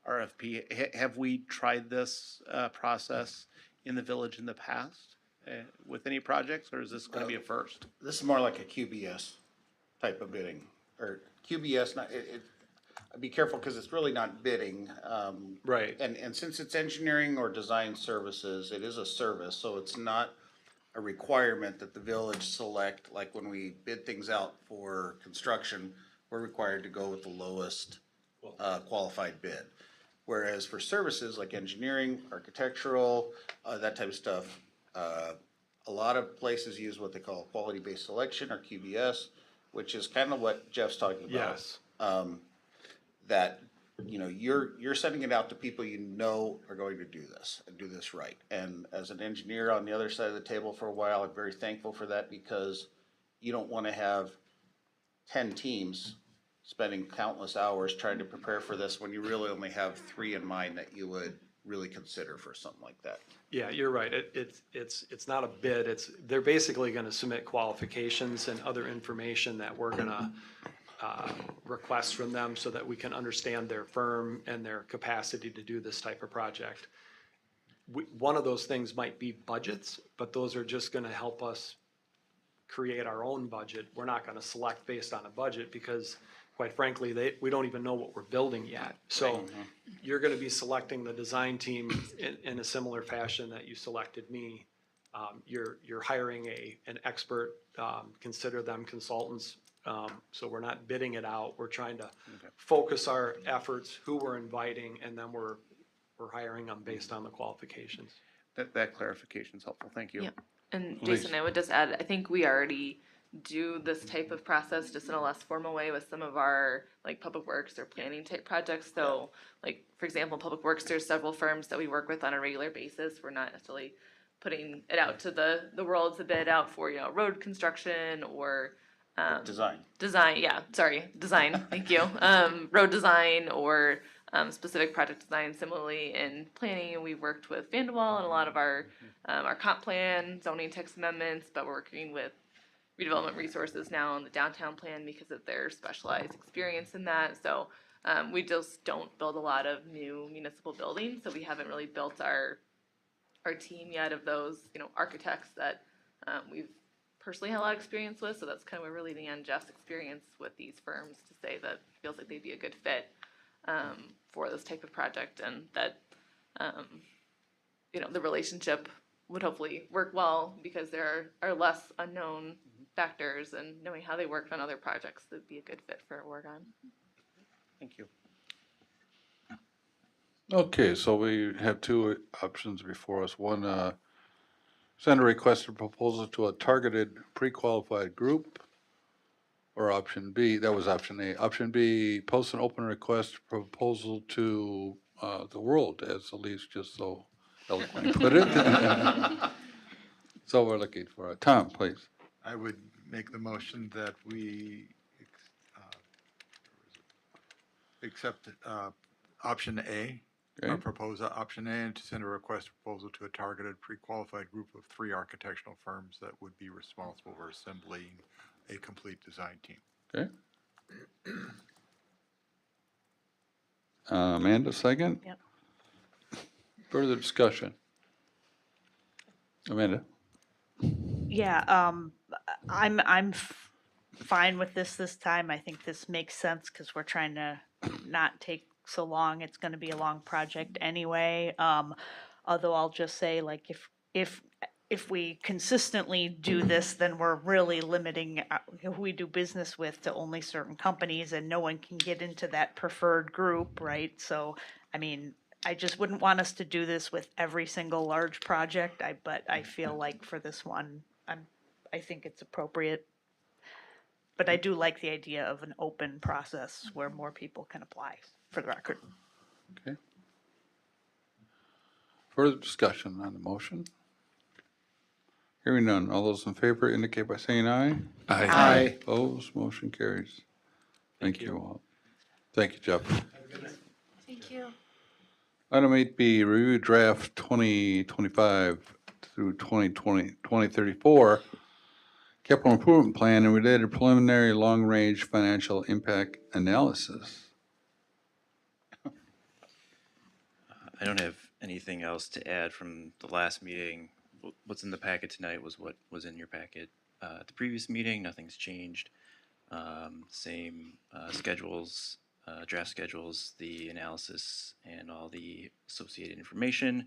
RFP. Have we tried this process in the village in the past with any projects, or is this going to be a first? This is more like a QBS type of bidding, or QBS, be careful because it's really not bidding. Right. And since it's engineering or design services, it is a service, so it's not a requirement that the village select, like when we bid things out for construction, we're required to go with the lowest qualified bid. Whereas for services like engineering, architectural, that type of stuff, a lot of places use what they call quality-based selection, or QBS, which is kind of what Jeff's talking about. Yes. That, you know, you're sending it out to people you know are going to do this and do this right. And as an engineer on the other side of the table for a while, I'm very thankful for that, because you don't want to have 10 teams spending countless hours trying to prepare for this when you really only have 3 in mind that you would really consider for something like that. Yeah, you're right. It's not a bid. They're basically going to submit qualifications and other information that we're going to request from them so that we can understand their firm and their capacity to do this type of project. One of those things might be budgets, but those are just going to help us create our own budget. We're not going to select based on a budget because, quite frankly, we don't even know what we're building yet. So you're going to be selecting the design team in a similar fashion that you selected me. You're hiring an expert, consider them consultants. So we're not bidding it out. We're trying to focus our efforts, who we're inviting, and then we're hiring them based on the qualifications. That clarification is helpful. Thank you. Yeah. And Jason, I would just add, I think we already do this type of process just in a less formal way with some of our like public works or planning type projects. So like, for example, public works, there's several firms that we work with on a regular basis. We're not necessarily putting it out to the world to bid out for, you know, road construction or design, thank you. Road design or specific project design. Similarly in planning, we've worked with Vanderwall and a lot of our comp plan, zoning text amendments, but we're working with redevelopment resources now on the downtown plan because of their specialized experience in that. So We just don't build a lot of new municipal buildings, so we haven't really built our team yet of those, architects that we've personally had a lot of experience with. So that's kind of where we're leaning on Jeff's experience with these firms to say that he feels like they'd be a good fit for this type of project, and that the relationship would hopefully work well because there are less unknown factors, and knowing how they worked on other projects would be a good fit for Oregon. Thank you. Okay, so we have two options before us. One, send a requested proposal to a targeted pre-qualified group. Or option B, that was option A. Option B, post an open request proposal to the world, as Elise just so eloquently put it. So we're looking for a Tom, please. I would make the motion that we accept option A, Okay. propose option A, and to send a request proposal to a targeted pre-qualified group of 3 architectural firms that would be responsible for assembling a complete design team. Okay. Amanda, second? Yep. Further discussion? Amanda? Yeah, I'm fine with this time. I think this makes sense because we're trying to not take so long. It's going to be a long project anyway. Although I'll just say, like, if we consistently do this, then we're really limiting who we do business with to only certain companies, and no one can get into that preferred group, right? So, I mean, I just wouldn't want us to do this with every single large project. But I feel like for this one, I think it's appropriate. But I do like the idea of an open process where more people can apply, for the record. Okay. Further discussion on the motion? Hearing none. All those in favor indicate by saying aye. Aye. Aye. Opposed, motion carries. Thank you all. Thank you, Jeff. Thank you. Item 8B, review draft 2025 through 2034 capital improvement plan and related preliminary long-range financial impact analysis. I don't have anything else to add from the last meeting. What's in the packet tonight was what was in your packet at the previous meeting. Nothing's changed. Same schedules, draft schedules, the analysis, and all the associated information.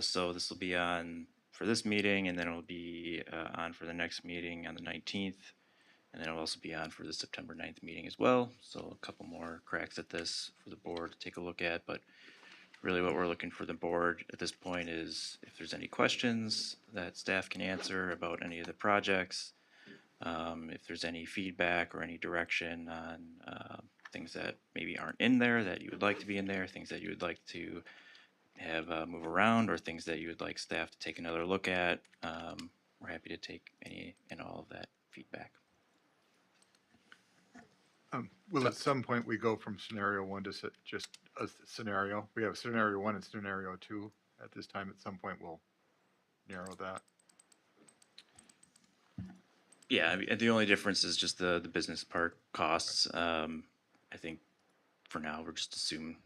So this will be on for this meeting, and then it will be on for the next meeting on the 19th. And then it'll also be on for the September 9th meeting as well. So a couple more cracks at this for the board to take a look at. But really what we're looking for the board at this point is if there's any questions that staff can answer about any of the projects, if there's any feedback or any direction on things that maybe aren't in there that you would like to be in there, things that you would like to have move around, or things that you would like staff to take another look at, we're happy to take any and all of that feedback. Will at some point we go from scenario 1 to just a scenario? We have scenario 1 and scenario 2 at this time. At some point we'll narrow that. Yeah, I mean, the only difference is just the business park costs. I think for now we'll just assume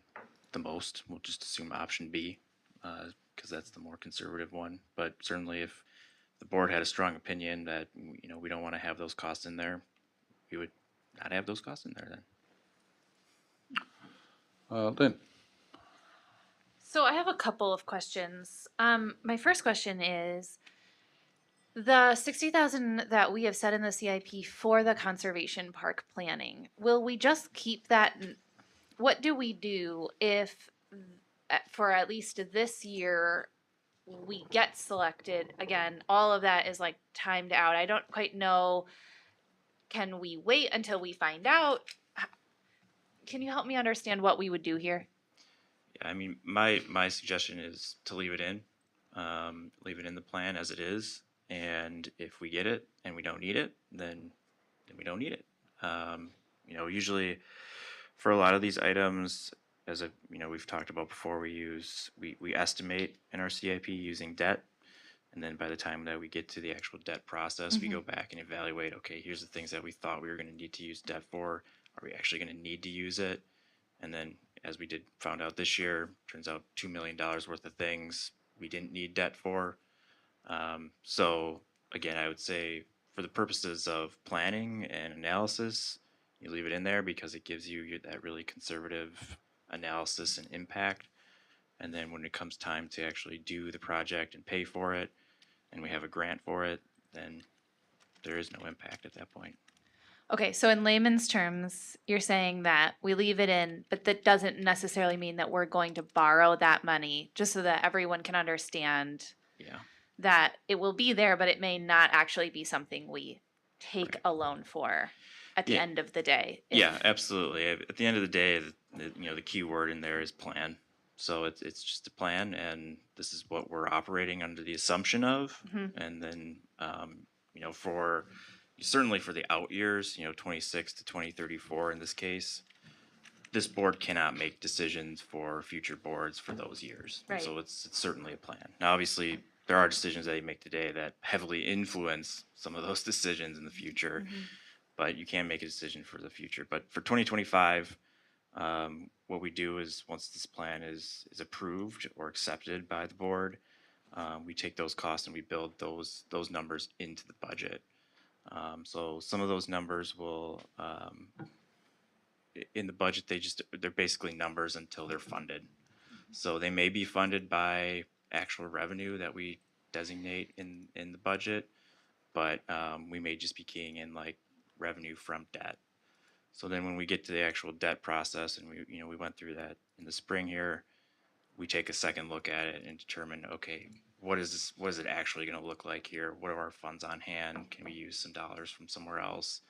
the most. We'll just assume option B because that's the more conservative one. But certainly, if the board had a strong opinion that we don't want to have those costs in there, we would not have those costs in there then. Lynn? So I have a couple of questions. My first question is, the 60,000 that we have set in the CIP for the conservation park planning, will we just keep that? What do we do if, for at least this year, we get selected? Again, all of that is like timed out. I don't quite know. Can we wait until we find out? Can you help me understand what we would do here? Yeah, I mean, my suggestion is to leave it in the plan as it is. And if we get it and we don't need it, then we don't need it. Usually for a lot of these items, as we've talked about before, we estimate in our CIP using debt. And then by the time that we get to the actual debt process, we go back and evaluate, okay, here's the things that we thought we were going to need to use debt for. are we actually going to need to use it? And then, as we found out this year, turns out $2 million worth of things we didn't need debt for. So again, I would say for the purposes of planning and analysis, you leave it in there because it gives you that really conservative analysis and impact. And then when it comes time to actually do the project and pay for it, and we have a grant for it, then there is no impact at that point. Okay, so in layman's terms, you're saying that we leave it in, but that doesn't necessarily mean that we're going to borrow that money, just so that everyone can understand Yeah. that it will be there, but it may not actually be something we take a loan for at the Yeah. end of the day. Yeah, absolutely. At the end of the day, the key word in there is plan. So it's just a plan, and this is what we're operating under the assumption of. Mhm. And then, for certainly for the out years, 26 to 2034 in this case, this board cannot make decisions for future boards for those years. Right. So it's certainly a plan. Now, obviously, there are decisions that you make today that heavily influence some of those decisions in the future, but you can make a decision for the future. But for 2025, what we do is once this plan is approved or accepted by the board, we take those costs and we build those numbers into the budget. So some of those numbers will, in the budget, they're basically numbers until they're funded. So they may be funded by actual revenue that we designate in the budget, but we may just be keying in like revenue from debt. So then when we get to the actual debt process, and we went through that in the spring here, we take a second look at it and determine, okay, what is it actually going to look like here? What are our funds on hand? Can we use some dollars from somewhere else?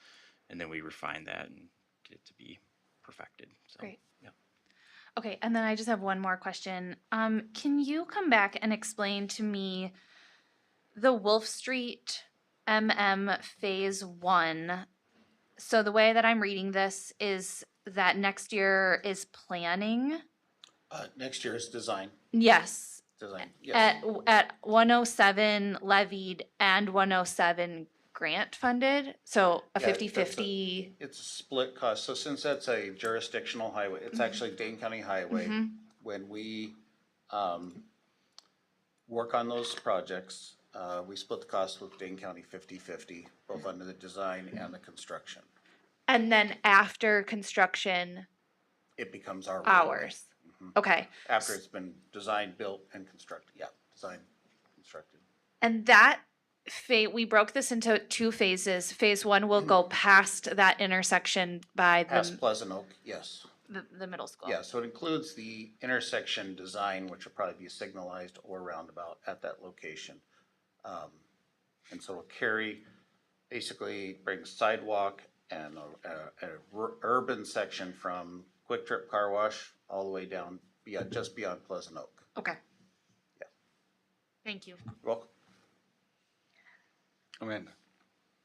And then we refine that and get it to be perfected. So, Great. yeah. Okay, and then I just have one more question. Can you come back and explain to me the Wolf Street Phase 1? So the way that I'm reading this is that next year is planning. Next year is design. Yes. Design, yes. At 107 levied and 107 grant funded, so a Yeah, 50-50. It's a split cost. So since that's a jurisdictional highway, it's actually Dane County Highway. When we work on those projects, we split the cost with Dane County 50-50, both under the design and the construction. And then after construction, It becomes our ours. Okay. After it's been designed, built, and constructed. Yeah, designed, constructed. And that we broke this into two phases. Phase 1 will go past that intersection by Past Pleasant Oak, yes. the middle school. Yeah, so it includes the intersection design, which will probably be signalized or roundabout at that location. And so it'll carry, basically brings sidewalk and a urban section from Quick Trip Car Wash all the way down just beyond Pleasant Oak. Okay. Yeah. Thank you. You're welcome. Amanda.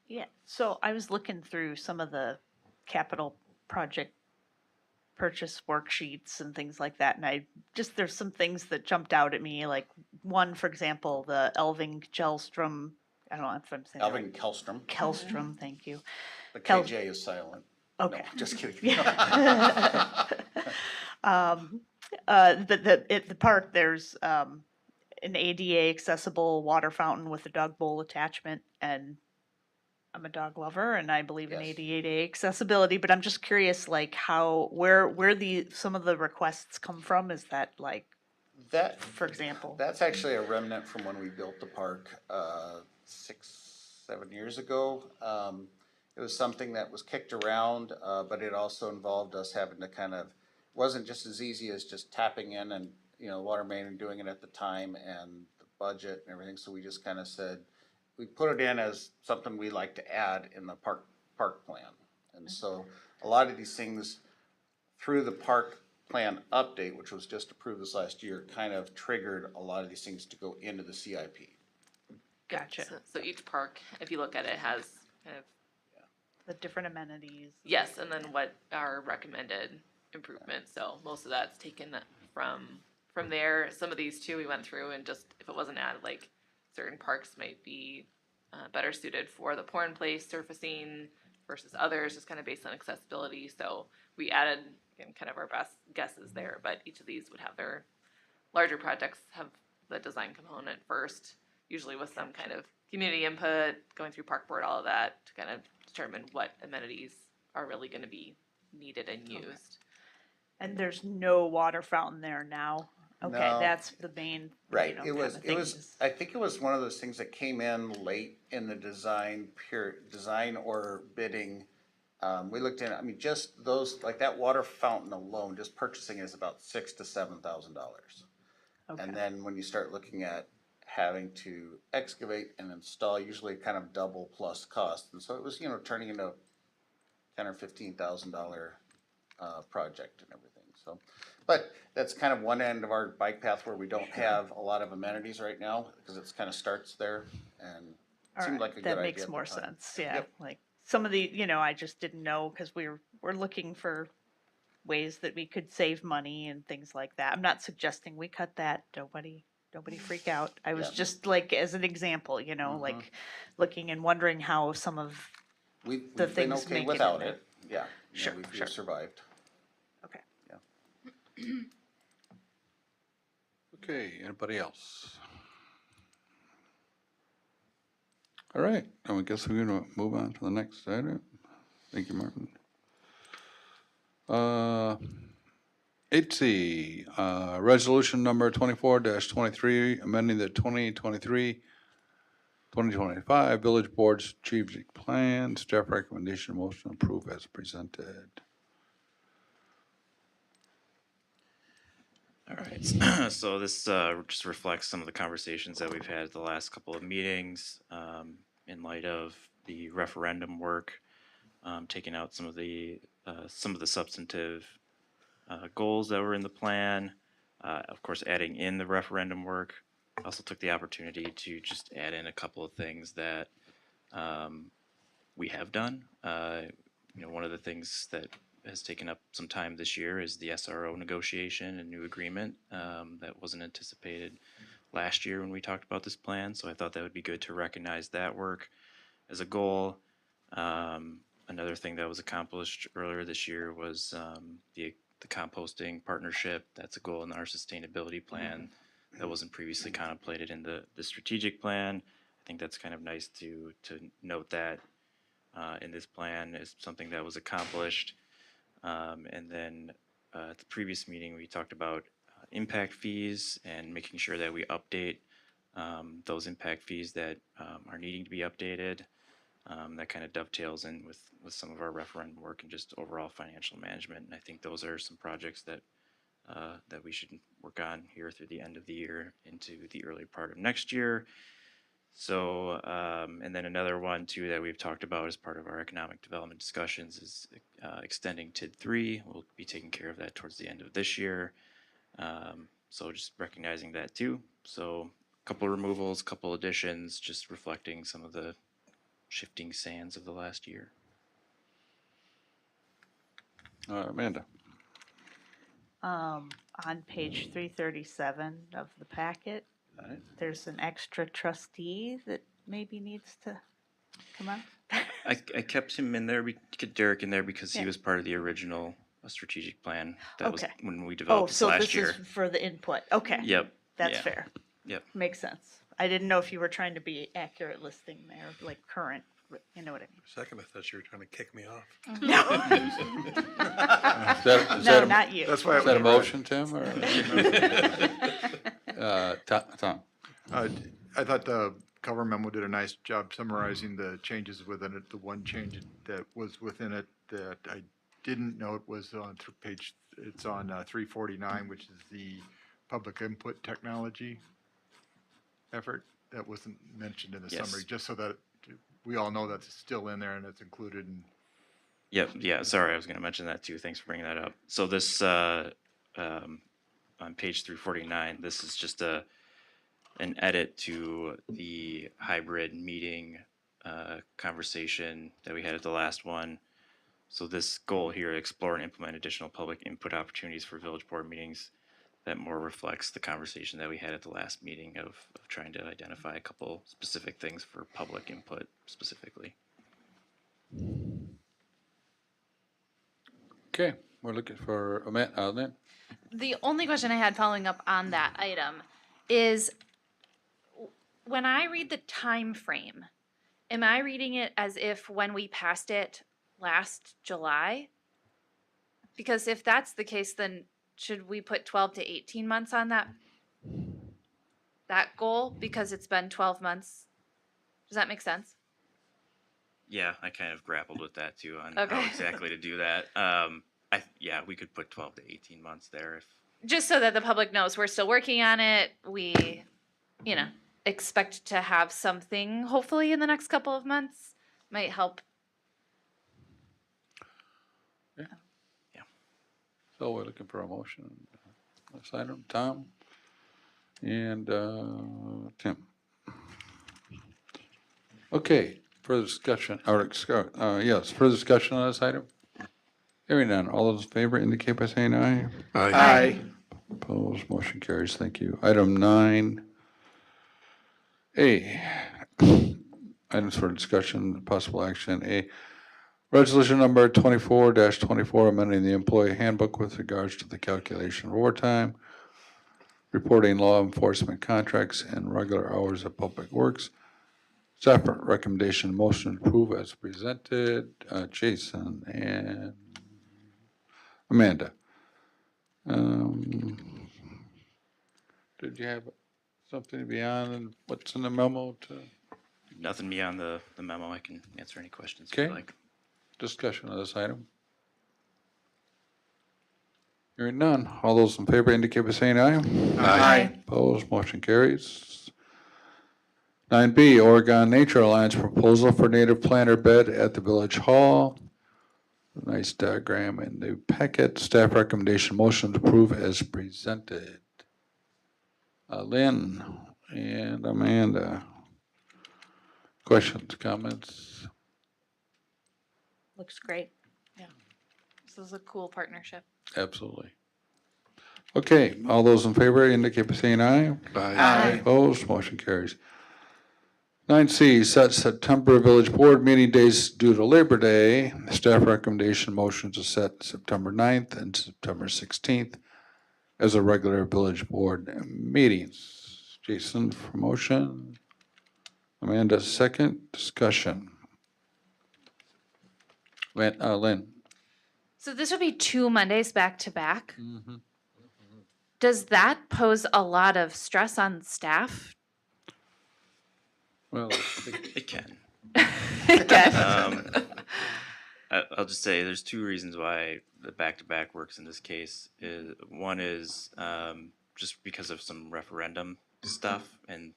Yeah, so I was looking through some of the capital project purchase worksheets and things like that, and there's some things that jumped out at me, like one, for example, the Elving Gelstrom, I don't know if I'm saying that Alvin right. Kellstrom. Kellstrom, thank you. The KJ is silent. Okay. No, just kidding. The park, there's an ADA accessible water fountain with a dog bowl attachment, and I'm a dog lover and I believe in ADA accessibility, but I'm just curious, like where some of the requests come from. Is that like that, for example? That's actually a remnant from when we built the park 6-7 years ago. It was something that was kicked around, but it also involved us having to wasn't just as easy as just tapping in and, water main and doing it at the time and the budget and everything. So we just kind of said, we put it in as something we like to add in the park plan. And so a lot of these things through the park plan update, which was just approved this last year, kind of triggered a lot of these things to go into the CIP. Gotcha. So each park, if you look at it, has kind of the different amenities. Yes, and then what are recommended improvements. So most of that's taken from there. Some of these too, we went through and just if it wasn't added, like certain parks might be better suited for the pour in place surfacing versus others, just kind of based on accessibility. So we added, again, kind of our best guesses there, but each of these would have their larger projects have the design component first, usually with some kind of community input, going through park board, all of that to kind of determine what amenities are really going to be needed and used. And there's no water fountain there now. Okay, No. that's the main, Right, you know, it was, I think it was one of those things that came in late in the design or bidding. We looked in, I mean, just those, like that water fountain alone, just purchasing is about $6,000 to $7,000. And then when you start looking at having to excavate and install, usually kind of double plus cost. And so it was, you know, turning into $10,000 or $15,000 project and everything, so. But that's kind of one end of our bike path where we don't have a lot of amenities right now, because it's kind of starts there, and it seemed like a good idea. That makes at the more time. sense, yeah. Yep. Like some of the, you know, I just didn't know because we're looking for ways that we could save money and things like that. I'm not suggesting we cut that. Nobody freak out. I was Yeah. just like as an example, you know, Mhm. like looking and wondering how some of We've the been things okay make it in without there. it, yeah. You know, Sure, we've sure. survived. Okay. Yeah. Okay, anybody else? All right, I guess we're gonna move on to the next item. Thank you, Martin. 8C, resolution number 24-23, amending the 2023-2025 Village Board Strategic Plan. Staff recommendation, motion approved as presented. All right, so this just reflects some of the conversations that we've had at the last couple of meetings in light of the referendum work, taking out some of the substantive goals that were in the plan, of course, adding in the referendum work. Also took the opportunity to just add in a couple of things that we have done. You know, one of the things that has taken up some time this year is the SRO negotiation and new agreement that wasn't anticipated last year when we talked about this plan. So I thought that would be good to recognize that work as a goal. Another thing that was accomplished earlier this year was the composting partnership. That's a goal in our sustainability plan that wasn't previously contemplated in the strategic plan. I think that's kind of nice to note that in this plan is something that was accomplished. And then at the previous meeting, we talked about impact fees and making sure that we update those impact fees that are needing to be updated. That kind of dovetails in with some of our referendum work and just overall financial management. And I think those are some projects that that we should work on here through the end of the year into the early part of next year. So, and then another one too that we've talked about as part of our economic development discussions is extending TID 3. We'll be taking care of that towards the end of this year. So just recognizing that too. So a couple removals, couple additions, just reflecting some of the shifting sands of the last year. Amanda. On page 337 of the packet, Alright. there's an extra trustee that maybe needs to come out. I kept him in there, Derek in there because he Yeah. was part of the original strategic plan. That was Okay. when we developed this so last this year. is for the input. Okay. Yep. That's yeah. fair. Yep. Makes sense. I didn't know if you were trying to be accurate listing there, like current, you know what I mean? For a second, I thought you were trying to kick me off. No. Is No, that not you. That's why Is that a motion, Tim, or? Tom? I thought the cover memo did a nice job summarizing the changes within it. The one change that was within it that I didn't note was on page, it's on 349, which is the public input technology effort. That wasn't mentioned in the Yes. summary, just so that we all know that's still in there and it's included in. Yep. Yeah. Sorry, I was going to mention that too. Thanks for bringing that up. So this on page 349, this is just an edit to the hybrid meeting conversation that we had at the last one. So this goal here, explore and implement additional public input opportunities for village board meetings, that more reflects the conversation that we had at the last meeting of trying to identify a couple specific things for public input specifically. Okay, we're looking for Lynn. The only question I had following up on that item is when I read the time frame, am I reading it as if when we passed it last July? Because if that's the case, then should we put 12 to 18 months on that goal because it's been 12 months? Does that make sense? Yeah, I kind of grappled with that too on Okay. how exactly to do that. Yeah, we could put 12 to 18 months there if. Just so that the public knows we're still working on it. We, expect to have something hopefully in the next couple of months. Might help. So we're looking for a motion. This item, Tom and Tim. Okay, further discussion, yes, further discussion on this item? Hearing none, all those in favor indicate by saying aye. Aye. Opposed, motion carries, thank you. Item 9A. Items for discussion, possible action. A, resolution number 24-24, amending the employee handbook with regards to the calculation of overtime, reporting law enforcement contracts, and regular hours of public works. Separate recommendation, motion to approve as presented. Jason and Amanda. Did you have something beyond what's in the memo to? Nothing beyond the memo. I can answer any questions if you Okay, like. discussion on this item. Hearing none, all those in favor indicate by saying aye. Aye. Opposed, motion carries. 9B, Oregon Nature Alliance proposal for native planter bed at the Village Hall. Nice diagram in the packet. Staff recommendation, motion to approve as presented. Lynn and Amanda. Questions, comments? Looks great. This is a cool partnership. Absolutely. Okay, all those in favor indicate by saying aye. Aye. Opposed, motion carries. 9C, set September Village Board meeting days due to Labor Day. Staff recommendation, motion to set September 9th and September 16th as a regular Village Board meetings. Jason for motion. Amanda second. Discussion. Lynn. So this would be 2 Mondays back to back. Does that pose a lot of stress on staff? Well, It can. It can. I'll just say there's two reasons why the back-to-back works in this case. One is just because of some referendum stuff and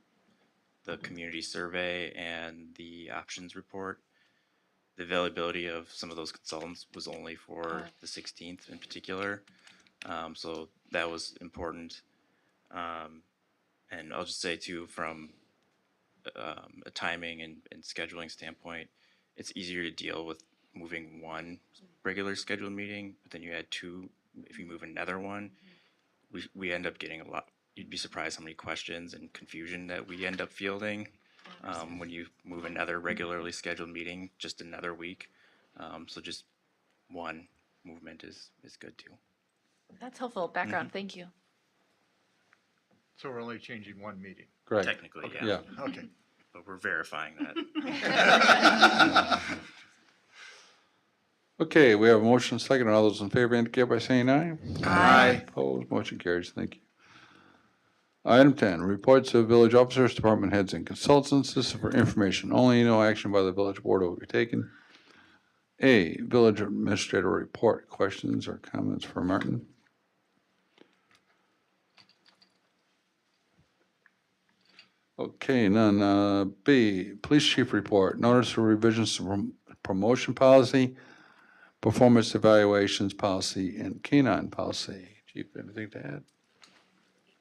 the community survey and the options report. The availability of some of those consultants was only for the 16th in particular. So that was important. And I'll just say too, from a timing and scheduling standpoint, it's easier to deal with moving one regular scheduled meeting, but then you add two. If you move another one, we end up getting a lot. You'd be surprised how many questions and confusion that we end up fielding when you move another regularly scheduled meeting just another week. So just one movement is good too. That's helpful background. Thank you. So we're only changing one meeting. Correct. Technically, Okay. yeah. Okay. But we're verifying that. Okay, we have a motion second. All those in favor indicate by saying aye. Aye. Opposed, motion carries. Thank you. Item 10, reports of village officers, department heads, and consultants. This is for information only. No action by the village board will be taken. A, village administrator report. Questions or comments for Martin? Okay, none. B, police chief report. Notice of revisions to promotion policy, performance evaluations policy, and canine policy. Chief, anything to add?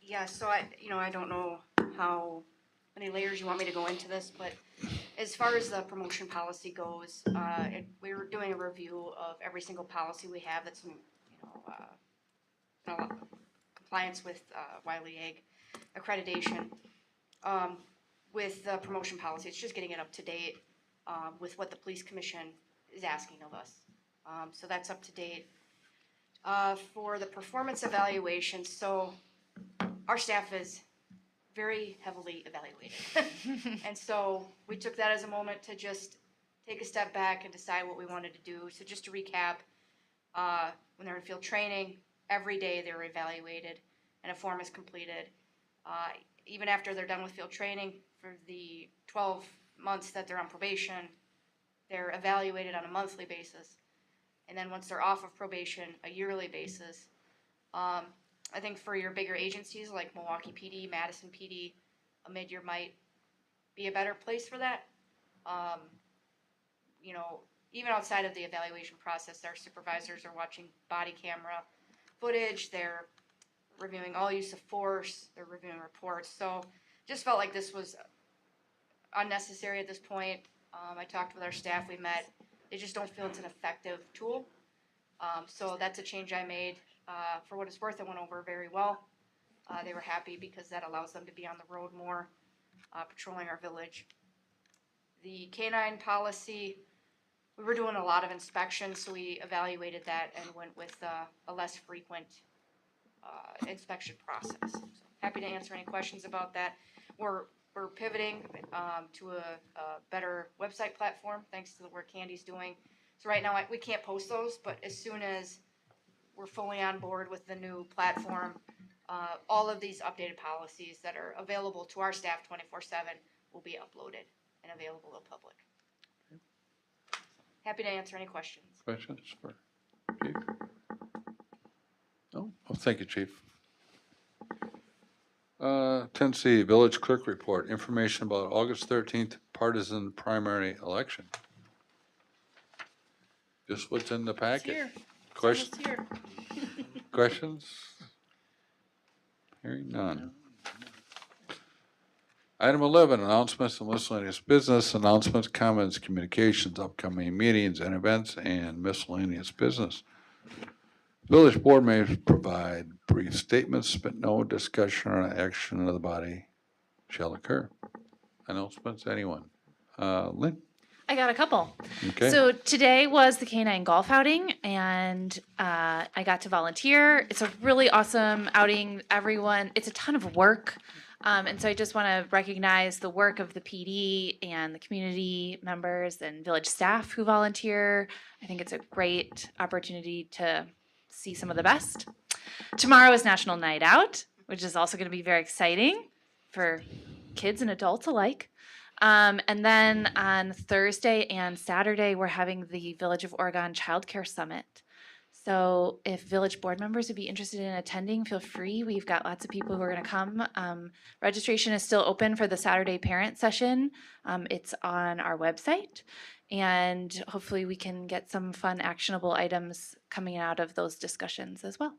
Yeah, so I don't know how many layers you want me to go into this, but as far as the promotion policy goes, we were doing a review of every single policy we have that's in compliance with Wiley Ag accreditation. With the promotion policy, it's just getting it up to date with what the police commission is asking of us. So that's up to date. For the performance evaluation, so our staff is very heavily evaluated. And so we took that as a moment to just take a step back and decide what we wanted to do. So just to recap, when they're in field training, every day they're evaluated and a form is completed. Even after they're done with field training, for the 12 months that they're on probation, they're evaluated on a monthly basis. And then once they're off of probation, a yearly basis. I think for your bigger agencies like Milwaukee PD, Madison PD, a mid-year might be a better place for that. You know, even outside of the evaluation process, our supervisors are watching body camera footage, they're reviewing all use of force, they're reviewing reports. So just felt like this was unnecessary at this point. I talked with our staff, we met. They just don't feel it's an effective tool. So that's a change I made. For what it's worth, it went over very well. They were happy because that allows them to be on the road more, patrolling our village. The canine policy, we were doing a lot of inspections, so we evaluated that and went with a less frequent inspection process. So happy to answer any questions about that. We're pivoting to a better website platform thanks to the work Candy's doing. So right now we can't post those, but as soon as we're fully on board with the new platform, all of these updated policies that are available to our staff 24/7 will be uploaded and available to the public. Happy to answer any questions. Questions for Chief? No? Well, thank you, Chief. 10C, Village Clerk Report, information about August 13th partisan primary election. Just what's in the packet. Here. Question- It's almost here. Questions? Hearing none. Item 11, announcements and miscellaneous business, announcements, comments, communications, upcoming meetings and events, and miscellaneous business. Village board may provide brief statements, but no discussion or action of the body shall occur. Announcements, anyone? Lynn? I got a couple. Okay. So today was the K9 golf outing, and I got to volunteer. It's a really awesome outing. Everyone, it's a ton of work. And so I just want to recognize the work of the PD and the community members and village staff who volunteer. I think it's a great opportunity to see some of the best. Tomorrow is National Night Out, which is also going to be very exciting for kids and adults alike. And then on Thursday and Saturday, we're having the Village of Oregon Child Care Summit. So if village board members would be interested in attending, feel free. We've got lots of people who are going to come. Registration is still open for the Saturday parent session. It's on our website. And hopefully we can get some fun, actionable items coming out of those discussions as well.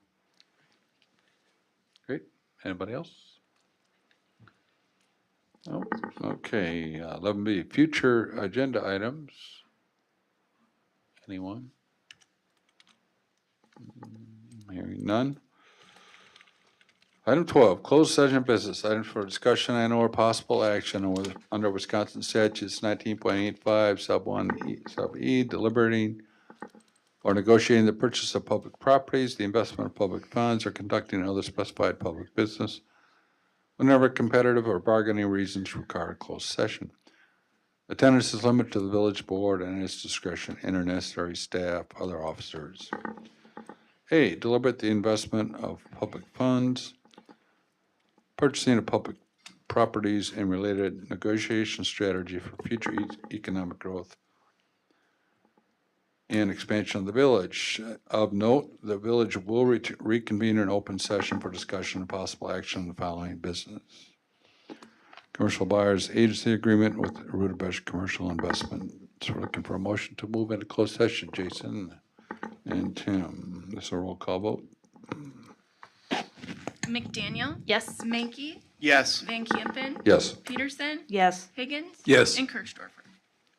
Great. Anybody else? No? Okay, 11B, future agenda items. Anyone? Hearing none. Item 12, closed session business. Items for discussion and or possible action under Wisconsin statutes 19.85 sub 1 sub E, deliberating or negotiating the purchase of public properties, the investment of public funds, or conducting other specified public business whenever competitive or bargaining reasons require a closed session. Attendance is limited to the village board and its discretion, and necessary staff, other officers. A, deliberate the investment of public funds, purchasing of public properties and related negotiation strategy for future economic growth and expansion of the village. Of note, the village will reconvene an open session for discussion and possible action on the following business. Commercial buyers agency agreement with Rudabesh Commercial Investment. So we're looking for a motion to move into closed session. Jason and Tim. This is a roll call vote. McDaniel? Yes. Mankey? Yes. Van Campen? Yes. Peterson? Yes. Higgins? Yes. And Kirchdorfer.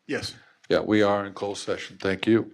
Yes. Yeah, we are in closed session. Thank you.